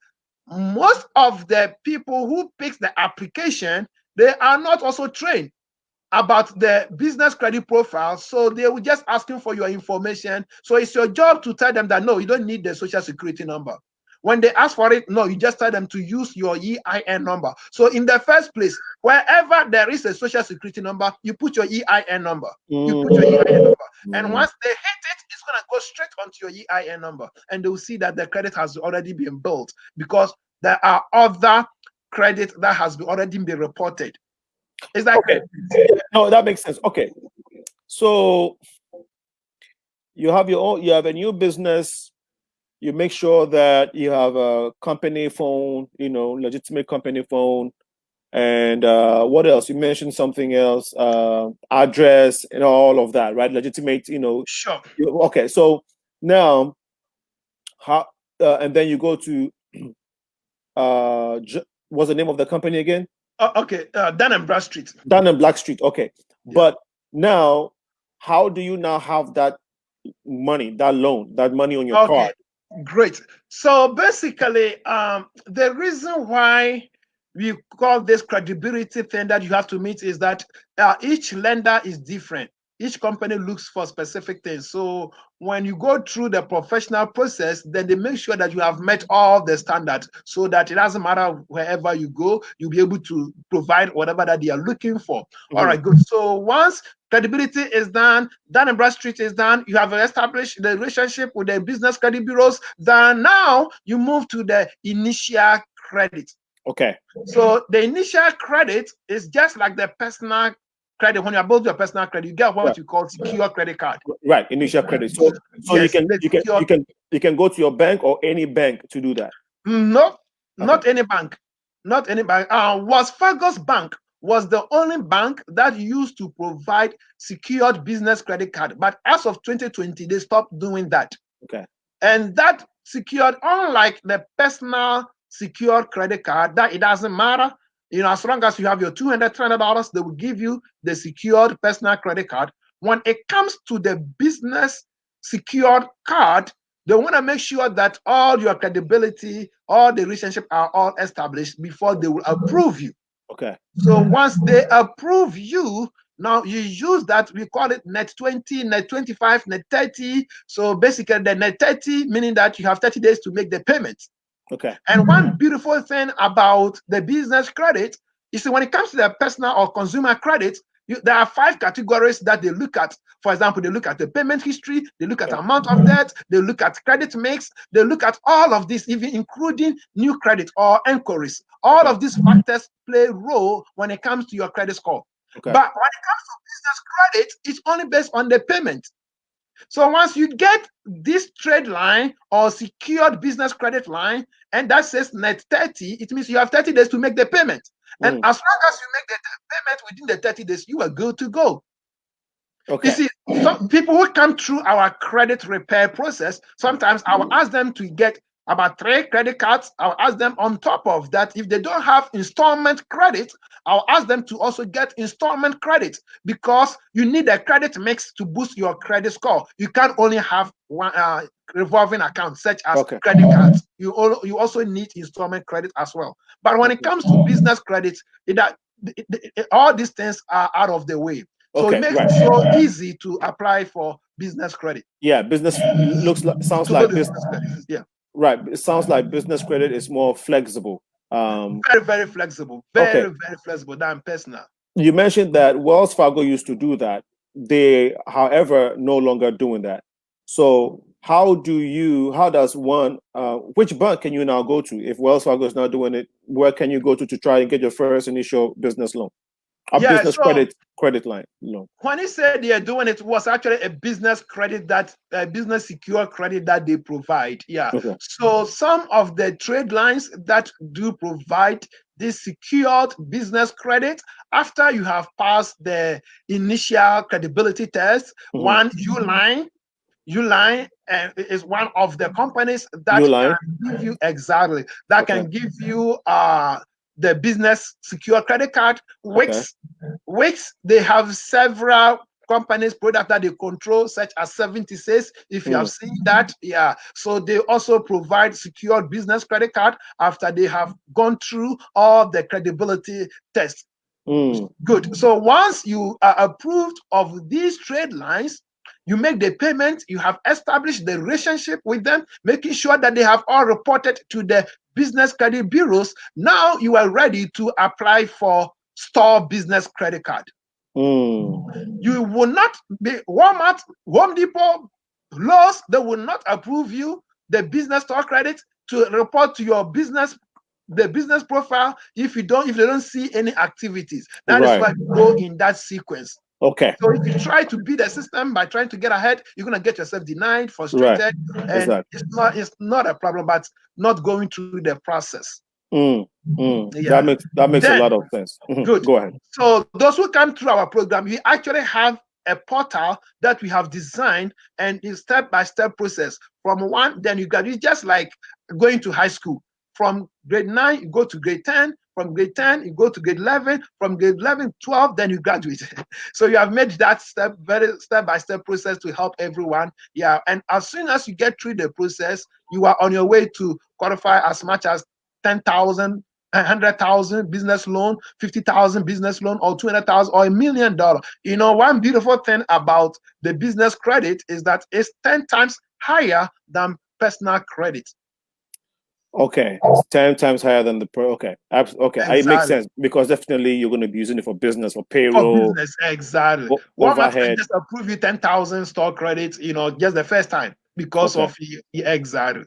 most of the people who pick the application, they are not also trained about the business credit profile. So they will just asking for your information. So it's your job to tell them that no, you don't need the social security number. When they ask for it, no, you just tell them to use your EIN number. So in the first place, wherever there is a social security number, you put your EIN number. You put your EIN number. And once they hit it, it's going to go straight onto your EIN number. And they will see that the credit has already been built, because there are other credit that has already been reported. Is that okay? No, that makes sense. Okay, so you have you have a new business. You make sure that you have a company phone, legitimate company phone, and what else? You mentioned something else, address and all of that, right? Legitimate, Sure. Okay, so now how? And then you go to what's the name of the company again? Okay, Dun and Bradstreet. Dun and Blackstreet. Okay, Yeah. but now, how do you now have that money, that loan, that money on your Okay, card? great. So basically, the reason why we call this credibility thing that you have to meet is that each lender is different. Each company looks for specific things. So when you go through the professional process, then they make sure that you have met all the standards, so that it doesn't matter wherever you go, you'll be able to provide whatever that they are looking for. All right, good. So once credibility is done, Dun and Bradstreet is done, you have established the relationship with the business credit bureaus, then now you move to the initial credit. Okay. So the initial credit is just like the personal credit. When you above your personal credit, you get what you call secure credit card. Right, initial credit. So yes, you can go to your bank or any bank to do that. No, not Okay. any bank. Not any bank. Was Fergus Bank was the only bank that used to provide secured business credit card. But as of 2020, they stopped doing that. Okay. And that secured, unlike the personal secured credit card, that it doesn't matter. As long as you have your $200, $300, they will give you the secured personal credit card. When it comes to the business secured card, They want to make sure that all your credibility, all the relationship are all established before they will approve you. Okay. So once they approve you, now you use that, we call it net 20, net 25, net 30. So basically the net 30, meaning that you have 30 days to make the payment. Okay. And one beautiful thing about the business credit is when it comes to the personal or consumer credit, there are 5 categories that they look at. For example, they look at the payment history, they look at amount of debt, they look at credit mix, they look at all of this, even including new credit or inquiries. All of these factors play a role when it comes to your credit score. Okay. But when it comes to business credit, it's only based on the payment. So once you get this trade line or secured business credit line, and that says net 30, it means you have 30 days to make the payment. And as long as you make the payment within the 30 days, you are good to go. Okay. You see, some people who come through our credit repair process, sometimes I will ask them to get about 3 credit cards. I'll ask them on top of that, if they don't have installment credit, I'll ask them to also get installment credit, because you need a credit mix to boost your credit score. You can't only have one revolving account such as credit cards. You also need installment credit as well. But when it comes to business credit, all these things are out of the way. So it makes it so easy to apply for business credit. Yeah, sounds like business credit. Yeah. Right. It sounds like business credit is more flexible. Very, very flexible. Very flexible than personal. You mentioned that Wells Fargo used to do that. They, however, no longer doing that. So how does one, which bank can you now go to? If Wells Fargo is not doing it, where can you go to try and get your first initial business loan? Business credit line loan. When he said they are doing it, was actually a business credit, that business secure credit that they provide. Yeah. Okay. So some of the trade lines that do provide this secured business credit, after you have passed the initial credibility test, one Uline is one of the companies that can give you can give you the business secure credit card, which they have several companies product that they control, such as 76. If you have seen that, yeah. So they also provide secured business credit card after they have gone through all the credibility tests. Good. So once you are approved of these trade lines, you make the payment, you have established the relationship with them, making sure that they have all reported to the business credit bureaus. Now you are ready to apply for store business credit card. You will not be Walmart, Home Depot, Lowe's, they will not approve you the business store credit to report to your business, the business profile, if they don't see any activities. That is why you go in that sequence. Okay. So if you try to beat the system by trying to get ahead, you're gonna get yourself denied, frustrated, and it's not a problem, but not going through the process. Yeah. That makes a lot of sense. Good. Go ahead. So those who come through our program, we actually have a portal that we have designed, and it's step-by-step process. From 1, then you graduate, just like going to high school. From grade 9, you go to grade 10. From grade 10, you go to grade 11. From grade 11, 12, then you graduate. So you have made that step-by-step process to help everyone. Yeah, and as soon as you get through the process, you are on your way to qualify as much as 10,000, 100,000 business loan, 50,000 business loan, or 200,000, or $1 million. You know, one beautiful thing about the business credit is that it's 10 times higher than personal credit. Okay, it's 10 times higher than the okay. Exactly. It makes sense, because definitely you're going to be using it for business, for payroll. For business, exactly. Walmart can just approve you 10,000 store credits, just the first time because of exactly.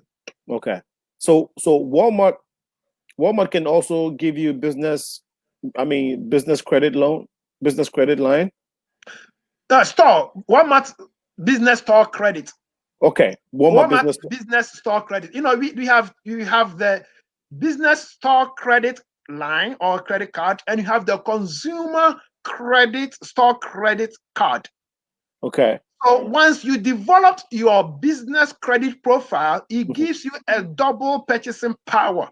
Okay, so Walmart can also give you business credit loan, business credit line. Walmart business store credit. Okay, Walmart business store credit. You have the business store credit line or credit card, and you have the consumer credit store credit card. Okay. So once you develop your business credit profile, it gives you a double purchasing power.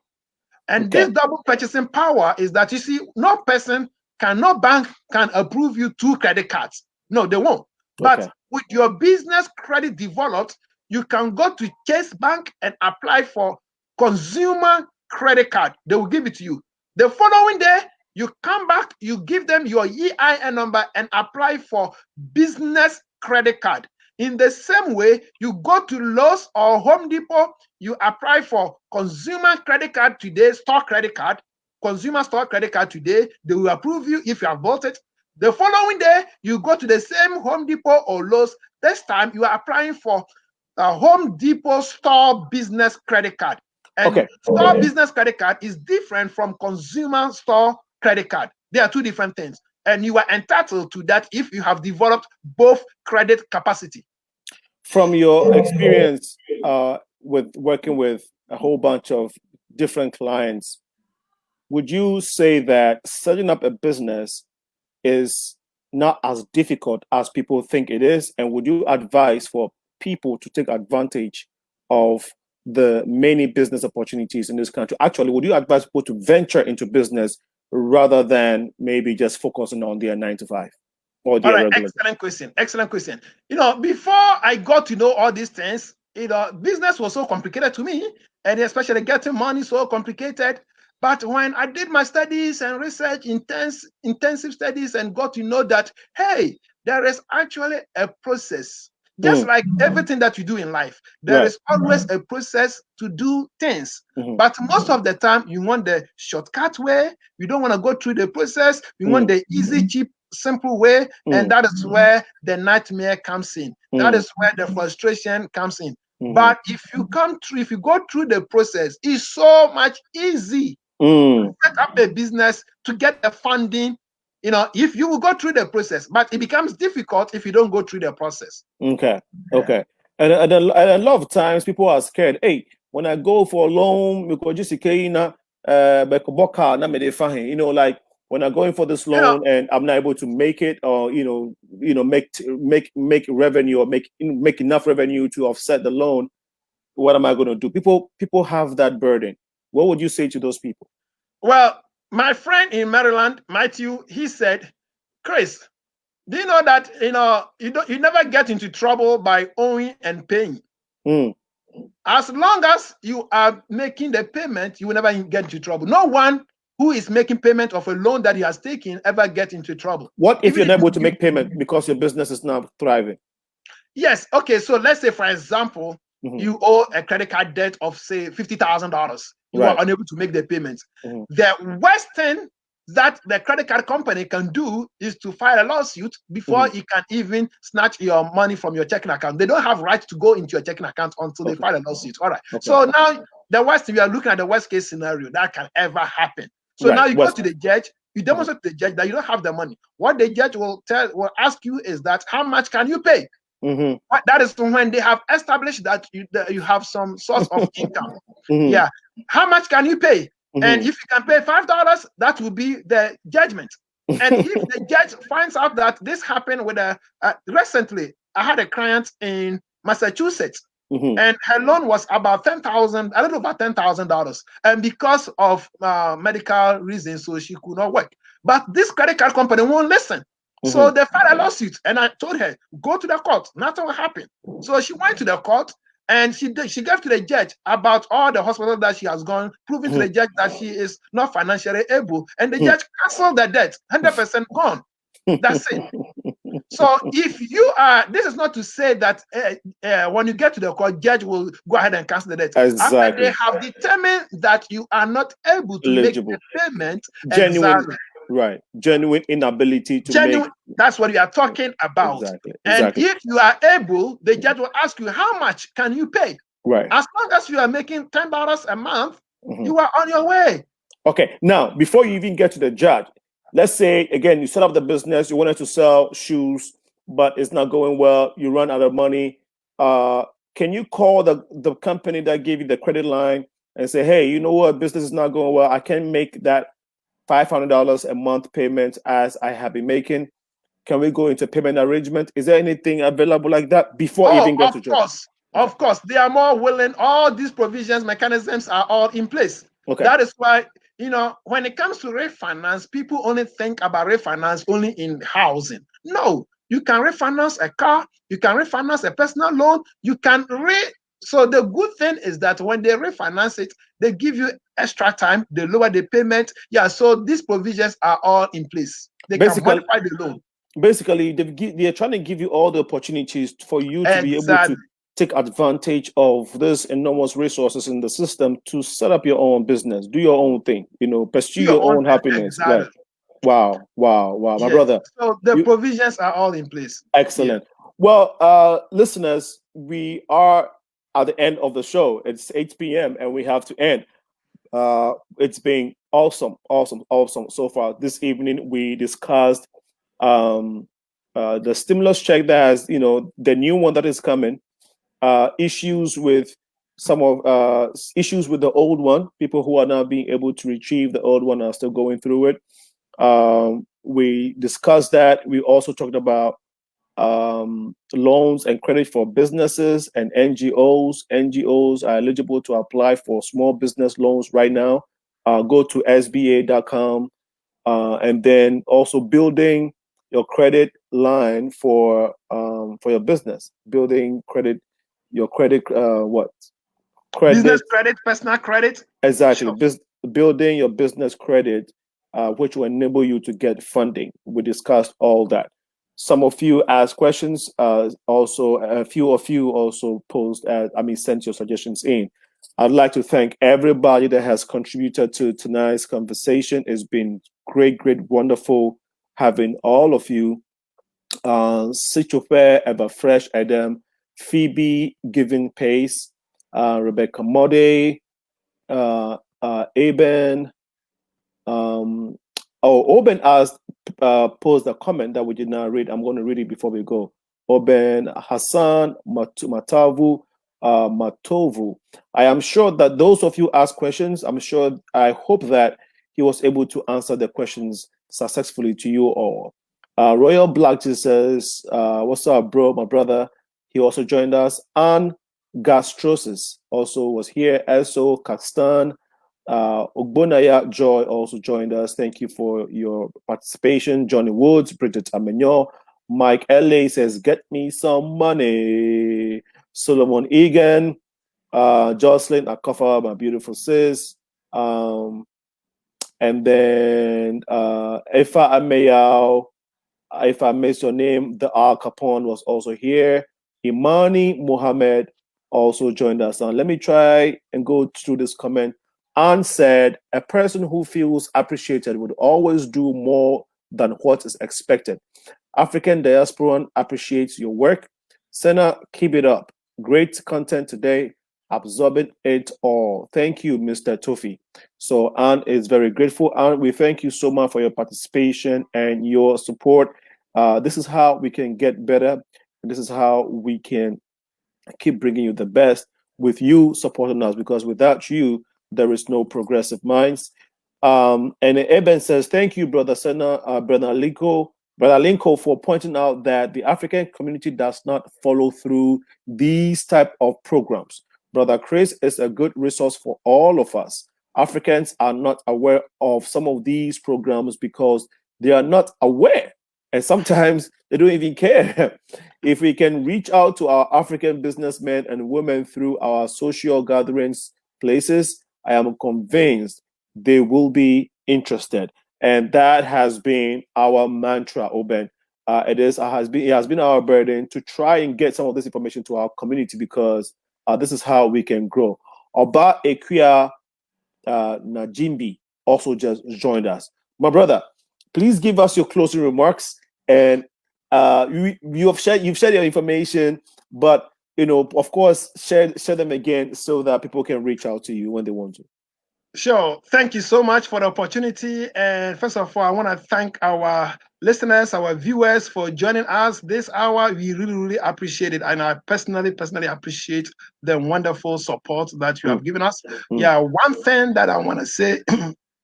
And this double purchasing power is that, you see, no bank can approve you 2 credit cards. No, they won't. But with your business credit developed, you can go to Chase Bank and apply for consumer credit card. They will give it to you. The following day, you come back, you give them your EIN number and apply for business credit card. In the same way, you go to Lowe's or Home Depot, you apply for consumer credit card today, store credit card, consumer store credit card today. They will approve you if you have bought it. The following day, you go to the same Home Depot or Lowe's. This time, you are applying for a Home Depot store business credit card. And store business credit card is different from consumer store credit card. They are two different things. And you are entitled to that if you have developed both credit capacity. From your experience with working with a whole bunch of different clients, would you say that setting up a business is not as difficult as people think it is? And would you advise for people to take advantage of the many business opportunities in this country? Actually, would you advise people to venture into business rather than maybe just focusing on their 9 to 5 or their regular? Excellent question. Excellent question. Before I got to know all these things, business was so complicated to me, and especially getting money so complicated. But when I did my studies and research, intensive studies, and got to know that, hey, there is actually a process. Just like everything that you do in life, there is always a process to do things. But most of the time, you want the shortcut way. You don't want to go through the process. You want the easy, cheap, simple way. And that is where the nightmare comes in. That is where the frustration comes in. But if you go through the process, it's so much easy to set up a business, to get the funding. If you will go through the process, but it becomes difficult if you don't go through the process. Okay. And a lot of times people are scared. Hey, when I go for a loan, like when I'm going for this loan and I'm not able to make it, or make revenue, or make enough revenue to offset the loan, what am I going to do? People have that burden. What would you say to those people? Well, my friend in Maryland, Matthew, he said, Chris, do you know that you never get into trouble by owing and paying? As long as you are making the payment, you will never get into trouble. No one who is making payment of a loan that he has taken ever get into trouble. What if you're not able to make payment because your business is not thriving? Yes. Okay. So let's say, for example, you owe a credit card debt of, say, $50,000. You are unable to make the payments. The worst thing that the credit card company can do is to file a lawsuit before it can even snatch your money from your checking account. They don't have right to go into your checking account until they file a lawsuit. All right. So now the worst, we are looking at the worst case scenario that can ever happen. So now you go to the judge, you demonstrate to the judge that you don't have the money. What the judge will ask you is that, how much can you pay? That is when they have established that you have some source of income. Yeah. How much can you pay? And if you can pay $5, that will be the judgment. And if the judge finds out that this happened with recently, I had a client in Massachusetts, and her loan was about $10,000, a little over $10,000, and because of medical reasons, so she could not work. But this credit card company won't listen. So they filed a lawsuit, and I told her, go to the court. Nothing will happen. So she went to the court, and she gave to the judge about all the hospitals that she has gone, proving to the judge that she is not financially able. And the judge canceled the debt, 100% gone. That's it. So if you are, this is not to say that when you get to the court, judge will go ahead and cancel the debt. Exactly. After they have determined that you are not able to make the payment, genuine, right? Genuine inability to make. That's what we are talking about. Exactly. And if you are able, the judge will ask you, how much can you pay? Right. As long as you are making $10 a month, you are on your way. Okay. Now, before you even get to the judge, let's say, again, you set up the business, you wanted to sell shoes, but it's not going well, you run out of money. Can you call the company that gave you the credit line and say, hey, you know what, business is not going well, I can't make that $500 a month payment as I have been making? Can we go into payment arrangement? Is there anything available like that before even get to judge? Of course, they are more willing. All these provisions, mechanisms are all in place. Okay. That is why, when it comes to refinance, people only think about refinance only in housing. No, You can refinance a car. You can refinance a personal loan. You can So the good thing is that when they refinance it, they give you extra time. They lower the payment. Yeah. So these provisions are all in place. They can Basically, modify the loan. basically they're trying to give you all the opportunities for you to be able to Exactly. take advantage of this enormous resources in the system to set up your own business, do your own thing, pursue Do your your own own happiness. Right. exactly. Wow, wow, wow. My Yes. brother, So the you provisions are all in place. Yeah. excellent. Well, listeners, we are at the end of the show. It's 8 p.m. and we have to end. It's been awesome, awesome, awesome so far. This evening we discussed um, the stimulus check that has, the new one that is coming, issues with some of issues with the old one. People who are not being able to retrieve the old one are still going through it. We discussed that. We also talked about loans and credit for businesses and NGOs. NGOs are eligible to apply for small business loans right now. Go to sba.com, and then also building your credit line for your business. Building credit, your credit, what Business credit credit, personal credit. exactly? Sure. Building your business credit, which will enable you to get funding. We discussed all that. Some of you asked questions. Also, a few of you also posed. Sent your suggestions in. I'd like to thank everybody that has contributed to tonight's conversation. It's been great, great, wonderful having all of you. Sichope, Everfresh, Adam, Phoebe, Giving Pace, Rebecca Mode, Aben. Um, Oben asked, posed a comment that we did not read. I'm going to read it before we go. Oben Hassan Matavu Matovu. I am sure that those of you asked questions, I hope that he was able to answer the questions successfully to you all. Royal Black just says, what's up, bro, my brother? He also joined us. And Gastrosis also was here. Also, Kastan. Ogbonaya Joy also joined us. Thank you for your participation. Johnny Woods, Bridget Amenyo, Mike LA says, get me some money. Solomon Egan, Jocelyn Akofa, my beautiful sis. And then Ifa Ameyao, if I missed your name, the Al Capone was also here. Imani Mohammed also joined us. Now, let me try and go through this comment. Anne said, a person who feels appreciated would always do more than what is expected. African diasporan appreciates your work. Senna, keep it up. Great content today, absorbing it all. Thank you, Mr. Tofi. So Anne is very grateful. Anne, we thank you so much for your participation and your support. This is how we can get better. This is how we can keep bringing you the best with you supporting us, because without you, there is no progressive minds. And Eben says, thank you, Brother Senna, Brother Linko, for pointing out that the African community does not follow through these type of programs. Brother Chris is a good resource for all of us. Africans are not aware of some of these programs because they are not aware. And sometimes they don't even care. If we can reach out to our African businessmen and women through our social gatherings places, I am convinced they will be interested. And that has been our mantra, Oben. It has been our burden to try and get some of this information to our community, because this is how we can grow. Oba Equia Najimbi also just joined us. My brother, please give us your closing remarks. And you've shared your information, but of course, share them again so that people can reach out to you when they want to. Sure. Thank you so much for the opportunity. And first of all, I want to thank our listeners, our viewers for joining us this hour. We really, really appreciate it. And I personally appreciate the wonderful support that you have given us. Yeah, one thing that I want to say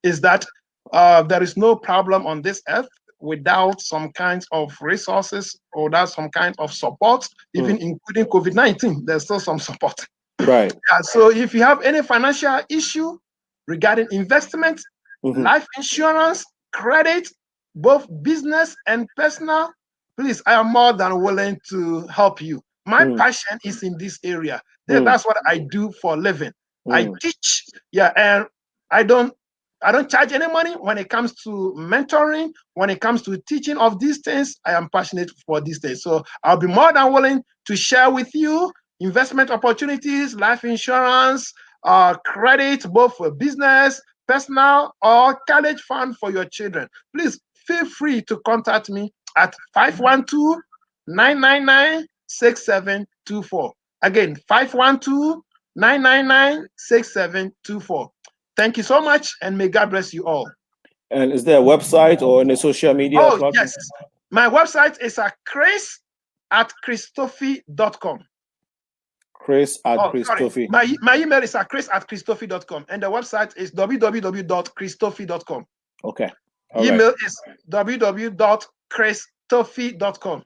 is that there is no problem on this earth without some kinds of resources or without some kind of support, even including COVID-19. There's still some support. Right. Yeah, so if you have any financial issue regarding investment, life insurance, credit, both business and personal, please, I am more than willing to help you. My passion is in this area. That's what I do for a living. I teach, and I don't charge any money when it comes to mentoring, when it comes to teaching of these things. I am passionate for these things. So I'll be more than willing to share with you investment opportunities, life insurance, credit, both for business, personal, or college fund for your children. Please feel free to contact me at 512-999-6724. Again, 512-999-6724. Thank you so much, and may God bless you all. And is there a website or any social media? Oh, yes. My website is at chris@christophy.com. Chris@Christophy. My email is at chris@christophy.com, and the website is www.christophy.com. Okay. Email is www.christophy.com,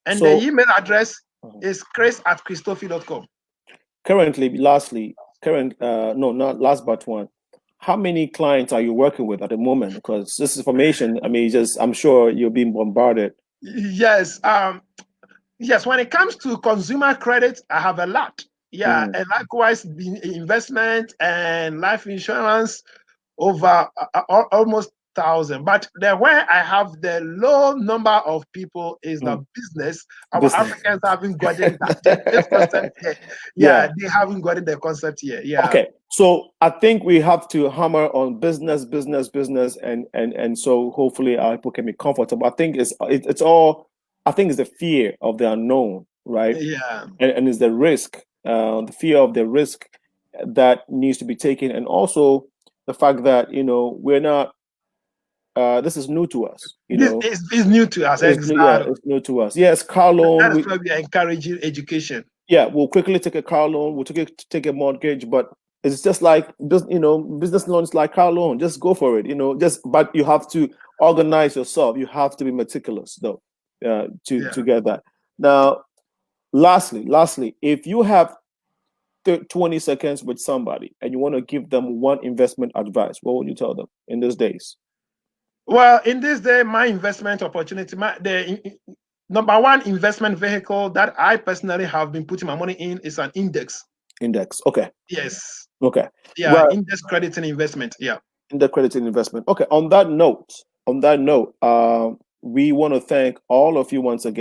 and the email address is chris@christophy.com. Currently, no, not last but one. How many clients are you working with at the moment? Because this information, I mean, I'm sure you're being bombarded. Yes. Yes, when it comes to consumer credit, I have a lot. Yeah, and likewise, the investment and life insurance over almost 1,000. But where I have the low number of people is the business. Our Africans haven't gotten this concept yet. Yeah, they haven't gotten the concept yet. Yeah. Okay, so I think we have to hammer on business, and so hopefully our people can be comfortable. I think it's all. I think it's the fear of the unknown, right? Yeah. And it's the risk, the fear of the risk that needs to be taken, and also the fact that we're not. This is new to us. It's new to us. Exactly. It's new to us. Yes, car loan. That is why we are encouraging education. Yeah, we'll quickly take a car loan. We'll take a mortgage, but it's just like business loans like car loan. Just go for it. But you have to organize yourself. You have to be meticulous, though, to get that. Now, lastly, if you have 20 seconds with somebody and you want to give them one investment advice, what would you tell them in these days? Well, in this day, my investment opportunity, the number one investment vehicle that I personally have been putting my money in is an index. Index, okay. Yes. Okay. Yeah, well, index credit and investment. Yeah. Index credit and investment. Okay. On that note, we want to thank all of you once again.